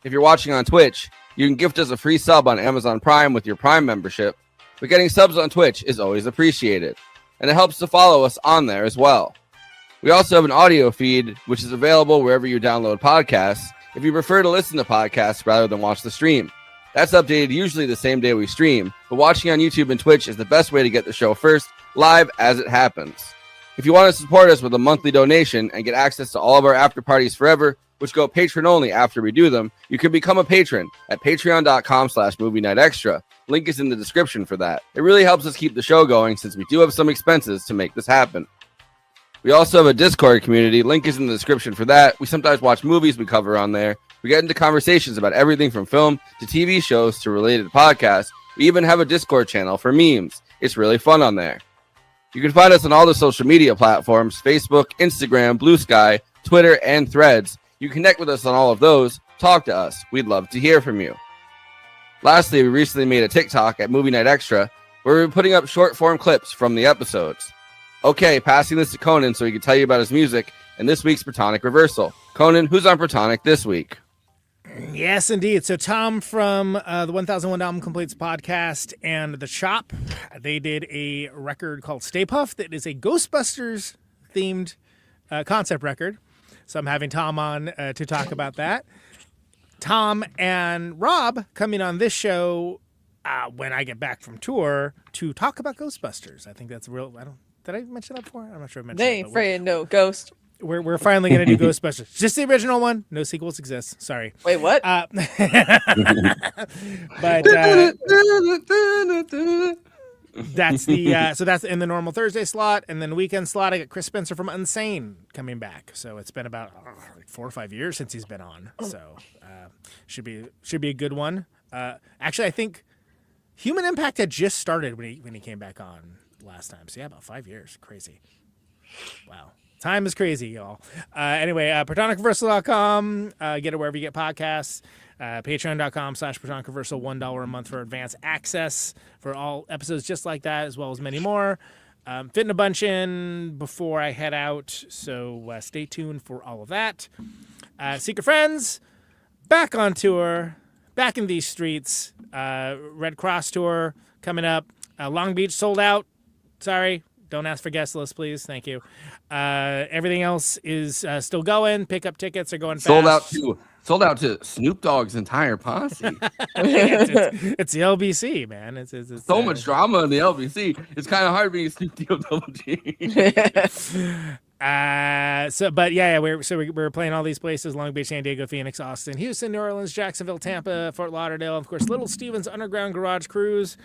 If you're watching on Twitch, you can gift us a free sub on Amazon Prime with your Prime membership, but getting subs on Twitch is always appreciated, and it helps to follow us on there as well. We also have an audio feed, which is available wherever you download podcasts, if you prefer to listen to podcasts rather than watch the stream. That's updated usually the same day we stream, but watching on YouTube and Twitch is the best way to get the show first, live as it happens. If you want to support us with a monthly donation and get access to all of our after parties forever, which go patron only after we do them, you can become a patron at patreon.com/movie night extra. Link is in the description for that. It really helps us keep the show going since we do have some expenses to make this happen. We also have a Discord community. Link is in the description for that. We sometimes watch movies we cover on there. We get into conversations about everything from film to TV shows to related podcasts. We even have a Discord channel for memes. It's really fun on there. You can find us on all the social media platforms: Facebook, Instagram, Blue Sky, Twitter, and Threads. You connect with us on all of those. Talk to us. We'd love to hear from you. Lastly, we recently made a TikTok at Movie Night Extra where we're putting up short form clips from the episodes. Okay, passing this to Conan so he can tell you about his music and this week's Protonic Reversal. Conan, who's on Protonic this week? Yes, indeed. So Tom from the 1001 Album Completes podcast and The Shop, they did a record called Stay Puft that is a Ghostbusters themed concept record. So I'm having Tom on to talk about that. Tom and Rob coming on this show when I get back from tour to talk about Ghostbusters. I think that's real. Did I mention that before? I'm not sure I mentioned They ain't afraid no ghost. We're finally going to do Ghostbusters. Just the original one. No sequels exist. Sorry. Wait, what? But that's the so that's in the normal Thursday slot, and then weekend slot. I got Chris Spencer from Unsane coming back. So it's been about like 4 or 5 years since he's been on. So should be a good one. Actually, I think Human Impact had just started when he came back on last time. So yeah, about 5 years. Crazy. Wow. Time is crazy, y'all. Anyway, ProtonicReversal.com. Get it wherever you get podcasts. Patreon.com/ProtonicReversal. $1 a month for advance access for all episodes just like that, as well as many more. Fitting a bunch in before I head out, so stay tuned for all of that. Secret Friends, back on tour, back in these streets. Red Cross tour coming up. Long Beach sold out. Sorry. Don't ask for guest list, please. Thank you. Everything else is still going. Pickup tickets are going fast. Sold out to Snoop Dogg's entire posse. it's the LBC, man. It's so much drama in the LBC. It's kind of hard being Snoop D-O double G. We're playing all these places: Long Beach, San Diego, Phoenix, Austin, Houston, New Orleans, Jacksonville, Tampa, Fort Lauderdale, of course, Little Steven's Underground Garage Cruise.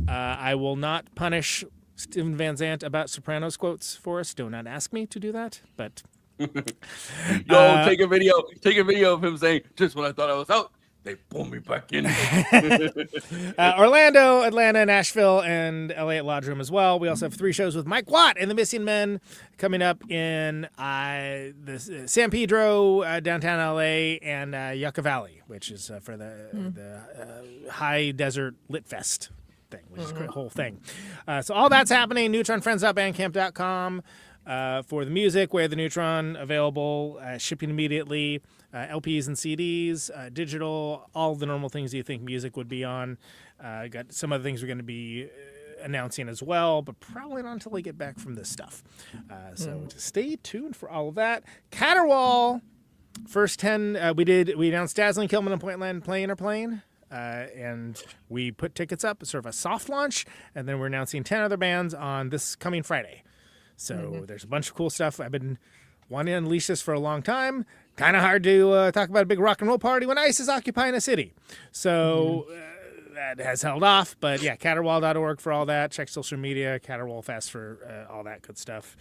I will not punish Steven Van Zandt about Sopranos quotes for us. Do not ask me to do that, but take a video of him saying, "Just when I thought I was out, they pulled me back in." Orlando, Atlanta, Nashville, and LA at Lodge Room as well. We also have 3 shows with Mike Watt and the Missing Men coming up in the San Pedro, downtown LA, and Yucca Valley, which is for the High Desert Lit Fest thing, which is a whole thing. So all that's happening. NeutronFriends.bandcamp.com for the music. Where the Neutron available, shipping immediately. LPs and CDs, digital, all the normal things you think music would be on. Got some other things we're going to be announcing as well, but probably not until we get back from this stuff. So stay tuned for all of that. Caterwaul, first 10 we announced Dazzling, Kilman, and Pointland playing. And we put tickets up, sort of a soft launch, and then we're announcing 10 other bands on this coming Friday. So there's a bunch of cool stuff. I've been wanting to unleash this for a long time. Kind of hard to talk about a big rock and roll party when ICE is occupying a city. So that has held off. But yeah, caterwaul.org for all that. Check social media, Caterwaul Fest for all that good stuff.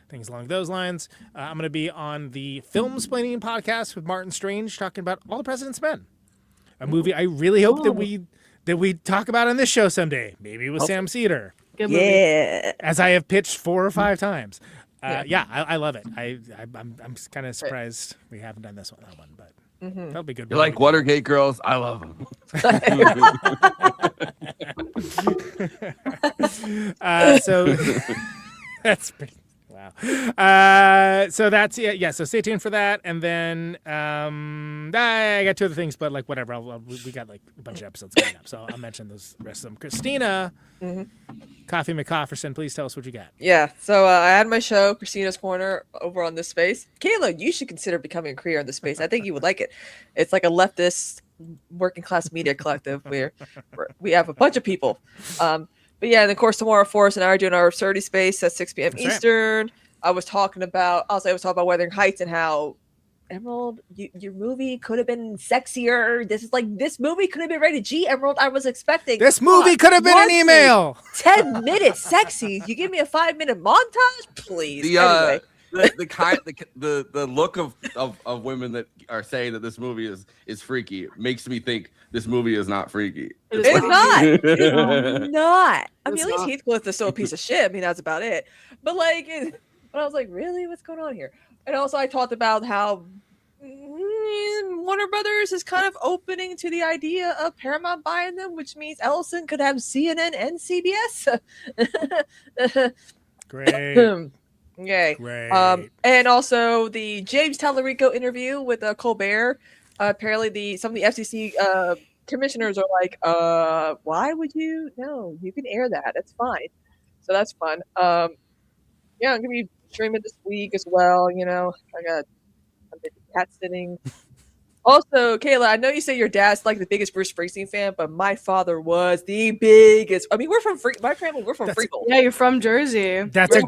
Things along those lines. I'm going to be on the Filmsplaining podcast with Martin Strange talking about All the President's Men. A movie I really hope that we talk about on this show someday. Maybe with Sam Cedar. Good movie. Yeah. As I have pitched 4 or 5 times. I love it. I'm kind of surprised we haven't done that one, but that'll be good. You like Watergate girls? I love them. So that's pretty. Wow. So that's yeah. So stay tuned for that, and then I got 2 other things, but like whatever. We got like a bunch of episodes coming up, so I'll mention those rest of them. Kristina, Coffee McCofferson, please tell us what you got. Yeah. So I had my show, Kristina's Corner, over on this space. Kayla, you should consider becoming a creator on this space. I think you would like it. It's like a leftist working class media collective where we have a bunch of people. But yeah, and of course tomorrow Forrest and I are doing our absurdity space at 6 p.m. That's Eastern. Right. I was talking about Wuthering Heights and how Emerald, your movie could have been sexier. This movie could have been rated G. Emerald, I was expecting. This movie could have been an email. 10 minutes sexy. You give me a 5-minute montage, please. Anyway. The look of women that are saying that this movie is freaky makes me think this movie is not freaky. It's not. It's not. I mean, at least Heathcliff is still a piece of shit. I mean, that's about it. But but I was like, really? What's going on here? And also I talked about how Warner Brothers is kind of opening to the idea of Paramount buying them, which means Ellison could have CNN and CBS. Great. Yay. Great. And also the James Tallarico interview with Colbert. Apparently, some of the FCC commissioners are like, why would you? No, you can air that. That's fine. So that's fun. Yeah, I'm gonna be streaming this week as well. You know, I'm cat sitting. Also, Kayla, I know you say your dad's like the biggest Bruce Springsteen fan, but my father was the biggest. I mean, we're from my family. We're from Freehold. Yeah, you're from Jersey. That's a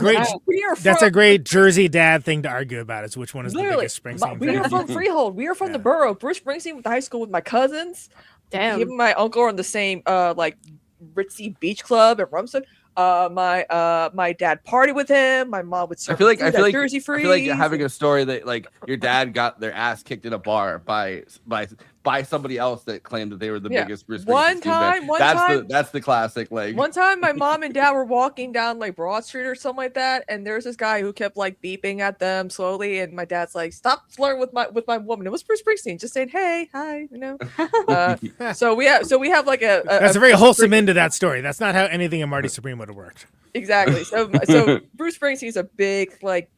great Jersey dad thing to argue about. Is which one is the biggest Springsteen? We are from Freehold. We are from the borough. Bruce Springsteen went to high school with my cousins. Damn. Him and my uncle are in the same like ritzy beach club in Rumson. My dad partied with him. My mom would serve Jersey Freeze. I feel like you're having a story that like your dad got their ass kicked in a bar by somebody else that claimed that they were the biggest Bruce Springsteen fan. That's the classic. Like one time, my mom and dad were walking down like Broad Street or something like that, and there's this guy who kept like beeping at them slowly, and my dad's like, "Stop flirting with my woman." It was Bruce Springsteen, just saying, "Hey, hi," you know. So we have like a that's a very wholesome end to that story. That's not how anything in Marty Supreme would have worked. Exactly. So Bruce Springsteen's a big like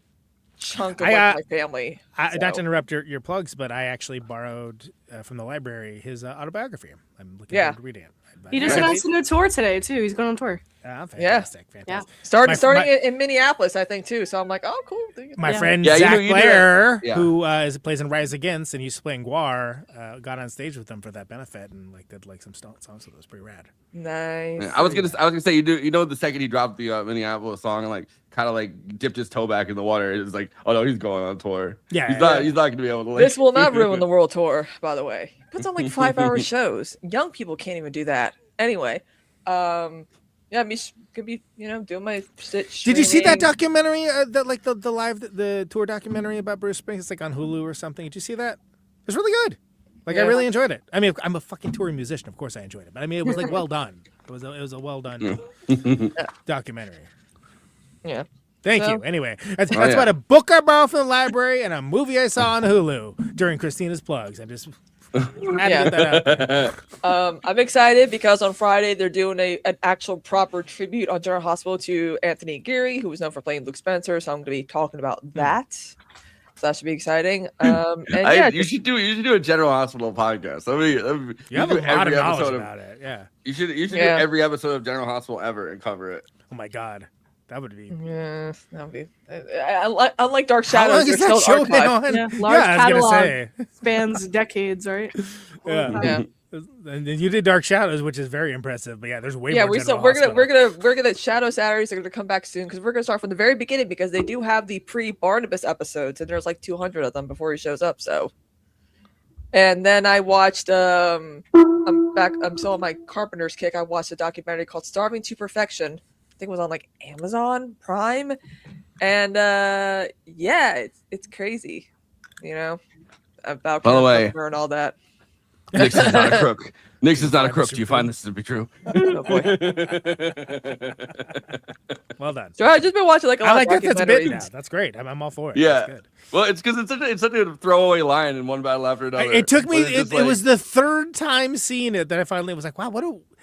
chunk of my family. Not to interrupt your plugs, but I actually borrowed from the library his autobiography. I'm looking forward to reading it. He just announced a new tour today too. He's going on tour. Fantastic. Yeah. Starting in Minneapolis, I think too. So I'm like, oh, cool. My friend Zach Blair, who plays in Rise Against and used to play in Guar, got on stage with them for that benefit and like did like some songs. So it was pretty rad. Nice. Yeah, I was gonna say you know the second he dropped the Minneapolis song and like kind of like dipped his toe back in the water, it's like, oh no, he's going on tour. Yeah, he's not gonna be able to. Like... This will not ruin the world tour, by the way. He puts on like 5-hour shows. Young people can't even do that. Anyway, yeah, me could be doing my shit. Did you see that documentary? That like the tour documentary about Bruce Springsteen? It's like on Hulu or something. Did you see that? It was really good. Like I really enjoyed it. I mean, I'm a fucking touring musician. Of course, I enjoyed it. But I mean, it was like well done. It was a well done documentary. Yeah. Thank you. Anyway, that's about a book I borrowed from the library and a movie I saw on Hulu during Kristina's plugs. I just had to get that out. I'm excited because on Friday they're doing an actual proper tribute on General Hospital to Anthony Geary, who was known for playing Luke Spencer. So I'm going to be talking about that. So that should be exciting. You should do a General Hospital podcast. You have a lot of knowledge about it. Yeah. You should do every episode of General Hospital ever and cover it. Oh my God. That would be. Yeah, that would be. Unlike Dark Shadows, there's still archive. Yeah, large catalog spans decades, right? Yeah. And you did Dark Shadows, which is very impressive. But yeah, there's way more. We're gonna Shadow Saturdays are gonna come back soon because we're gonna start from the very beginning because they do have the pre-Barnabas episodes and there's like 200 of them before he shows up. So. And then I watched. I'm still on my Carpenter's kick. I watched a documentary called "Starving to Perfection." I think it was on like Amazon Prime, and it's crazy, about and all that. Nix is not a crook. Nix is not a crook. Do you find this to be true? Oh boy. Well done. So I've just been watching like a lot of documentaries. Now. That's great. I'm all for it. Yeah. That's good. Well, it's because it's such a throwaway line in one battle after another. It took me. It was the third time seeing it that I finally was like, wow,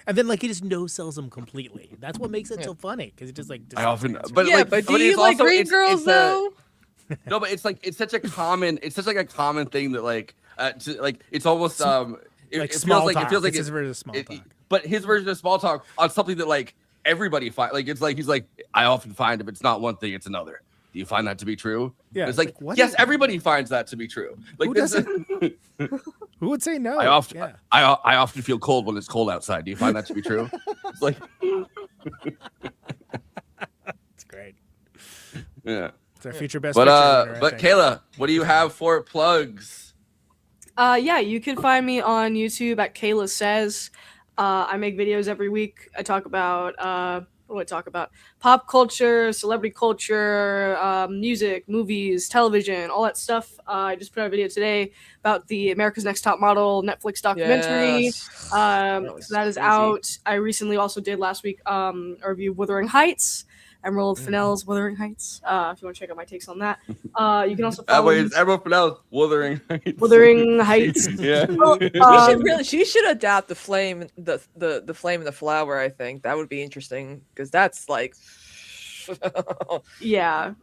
and then like he just no sells them completely. That's what makes it so funny because it just like. I often, but do you like Green Girls though? No, but it's such a common thing that like it's almost it feels like his version of small talk. But his version of small talk on something that like everybody find like it's like he's like I often find if it's not one thing it's another. Do you find that to be true? Yeah, it's like yes, everybody finds that to be true. Like who would say no? I often feel cold when it's cold outside. Do you find that to be true? It's like it's great. Yeah, it's our future best. But Kayla, what do you have for plugs? Yeah, you can find me on YouTube at Kayla Says. I make videos every week. I talk about what do I talk about? Pop culture, celebrity culture, music, movies, television, all that stuff. I just put out a video today about the America's Next Top Model Netflix documentary. Yes. So that is out. I recently also did last week a review of Wuthering Heights. Emerald Fennell's Wuthering Heights. If you want to check out my takes on that, you can also follow. It's Emerald Fennell's Wuthering Heights. Wuthering Heights. Yeah. She should adapt the flame and the flower. I think that would be interesting because that's like Yeah.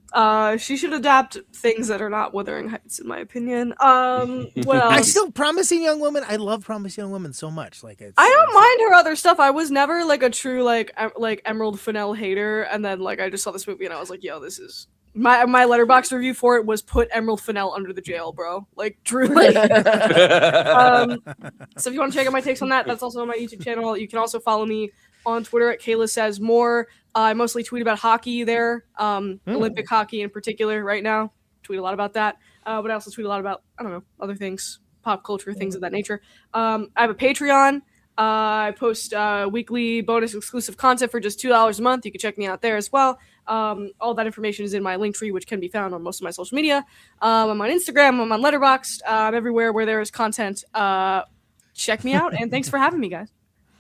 She should adapt things that are not Wuthering Heights, in my opinion. Well, I still Promising Young Woman. I love Promising Young Woman so much. Like I don't mind her other stuff. I was never like a true like Emerald Fennell hater, and then like I just saw this movie and I was like, yo, this is my Letterboxd review for it was put Emerald Fennell under the jail, bro. Like truly. So if you want to check out my takes on that, that's also on my YouTube channel. You can also follow me on Twitter at Kayla Says More. I mostly tweet about hockey there, Olympic hockey in particular right now. Tweet a lot about that, but I also tweet a lot about, I don't know, other things, pop culture, things of that nature. I have a Patreon. I post weekly bonus exclusive content for just $2 a month. You can check me out there as well. All that information is in my link tree, which can be found on most of my social media. I'm on Instagram. I'm on Letterboxd. I'm everywhere where there is content. Check me out, and thanks for having me, guys.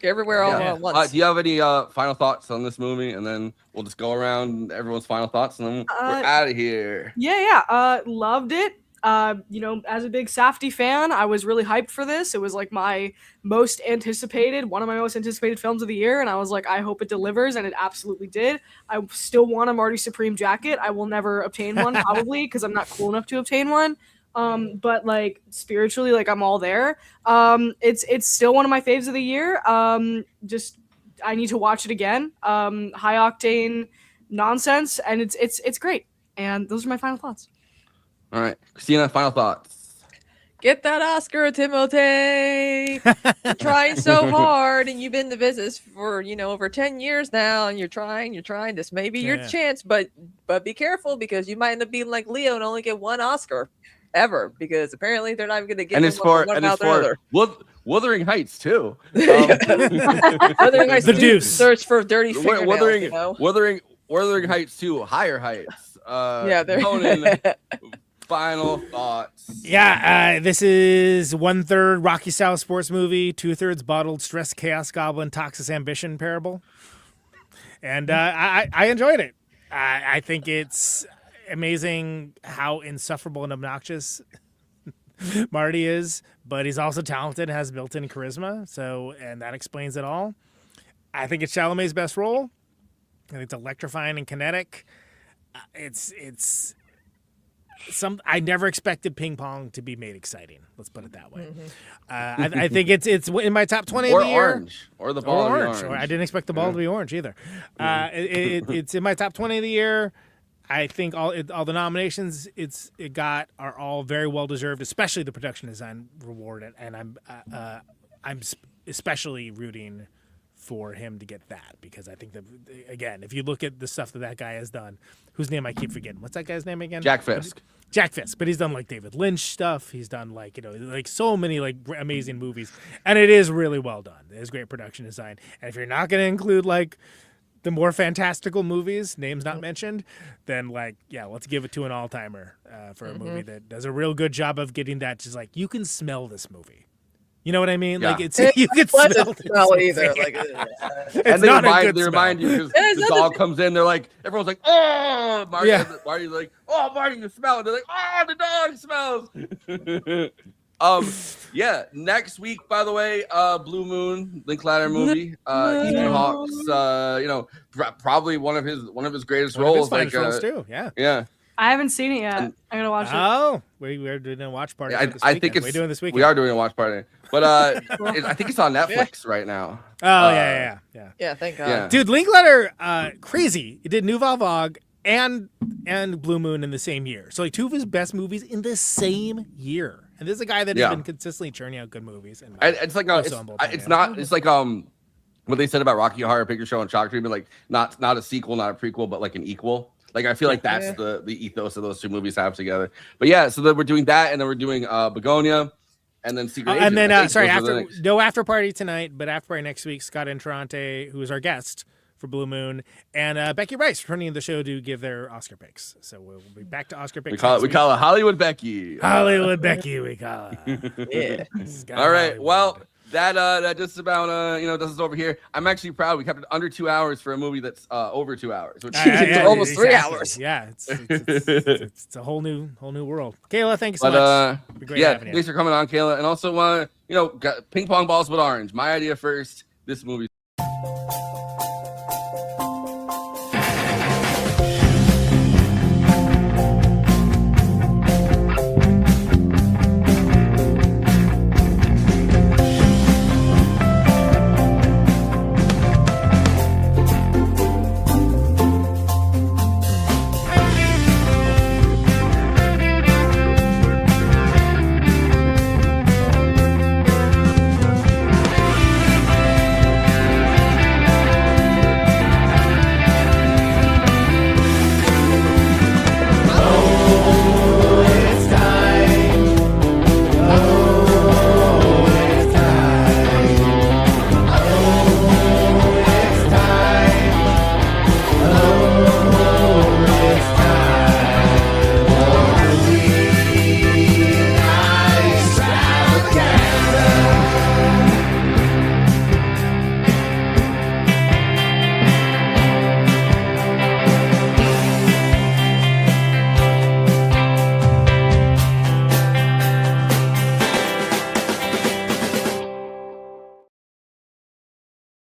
Everywhere all at once. Do you have any final thoughts on this movie? And then we'll just go around everyone's final thoughts, and then we're out of here. Yeah. Loved it. You know, as a big Safdie fan, I was really hyped for this. It was like one of my most anticipated films of the year, and I was like, I hope it delivers, and it absolutely did. I still want a Marty Supreme jacket. I will never obtain one, probably, because I'm not cool enough to obtain one. But like spiritually, like I'm all there. It's still one of my faves of the year. Just I need to watch it again. High octane nonsense, and it's great. And those are my final thoughts. All right, Kristina, final thoughts. Get that Oscar, Timothee. You're trying so hard, and you've been in the business for over 10 years now, and you're trying. This may be your chance, but be careful, because you might end up being like Leo and only get one Oscar ever, because apparently they're not even going to give And it's for Wuthering Heights too. Wuthering Heights the Deuce. Search for dirty fingernails. Wuthering Heights 2, Higher Heights. Conan. Final thoughts. Yeah, this is 1/3 Rocky style sports movie, 2/3 bottled stress chaos goblin toxic ambition parable, and I enjoyed it. I think it's amazing how insufferable and obnoxious Marty is, but he's also talented and has built-in charisma. And that explains it all. I think it's Chalamet's best role. I think it's electrifying and kinetic. I never expected ping pong to be made exciting. Let's put it that way. I think it's in my top 20 of the year. Orange, or the ball to be orange. I didn't expect the ball to be orange either. It's in my top 20 of the year. I think all the nominations it got are all very well deserved, especially the production design reward. And I'm especially rooting for him to get that, because I think that, again, if you look at the stuff that guy has done, whose name I keep forgetting. What's that guy's name again? Jack Fisk. But he's done like David Lynch stuff. He's done like so many like amazing movies, and it is really well done. It is great production design. And if you're not going to include like the more fantastical movies, names not mentioned, then let's give it to an all-timer for a movie that does a real good job of getting that. Just like, you can smell this movie. You know what I mean? Yeah. Like you can smell either. Like, and they remind you, because the dog comes in. They're like, everyone's like, oh, Marty. Yeah. Marty's like, oh, Marty, you smell it. They're like, oh, the dog smells. Next week, by the way, Blue Moon, Linklater movie. Ethan Hawke's, probably one of his greatest roles. Roles too. Yeah. I haven't seen it yet. I gotta watch it. Oh, we're doing a watch party. I think we're doing this weekend. We are doing a watch party, but I think it's on Netflix right now. Oh yeah. Thank God. Yeah. Dude, Linklater, crazy. He did Nouvelle Vague and Blue Moon in the same year. So like two of his best movies in the same year. And this is a guy that has been consistently churning out good movies. And it's like it's like what they said about Rocky Horror Picture Show and Shock Treatment, like not a sequel, not a prequel, but like an equal. Like, I feel like that's the ethos of those two movies have together. But yeah, so then we're doing that, and then we're doing Begonia, and then Secret Agent. And then, no after party tonight, but after party next week, Scott Entrante, who is our guest for Blue Moon, and Becky Rice returning to the show to give their Oscar picks. So we'll be back to Oscar picks. We call it Hollywood Becky. Hollywood Becky, we call it. All right, well... That just about does us over here. I'm actually proud we kept it under 2 hours for a movie that's over 2 hours, which is almost 3 hours. Yeah, it's a whole new world. Kayla, thank you so much. Thanks for coming on, Kayla, and also ping pong balls with orange. My idea first. This movie.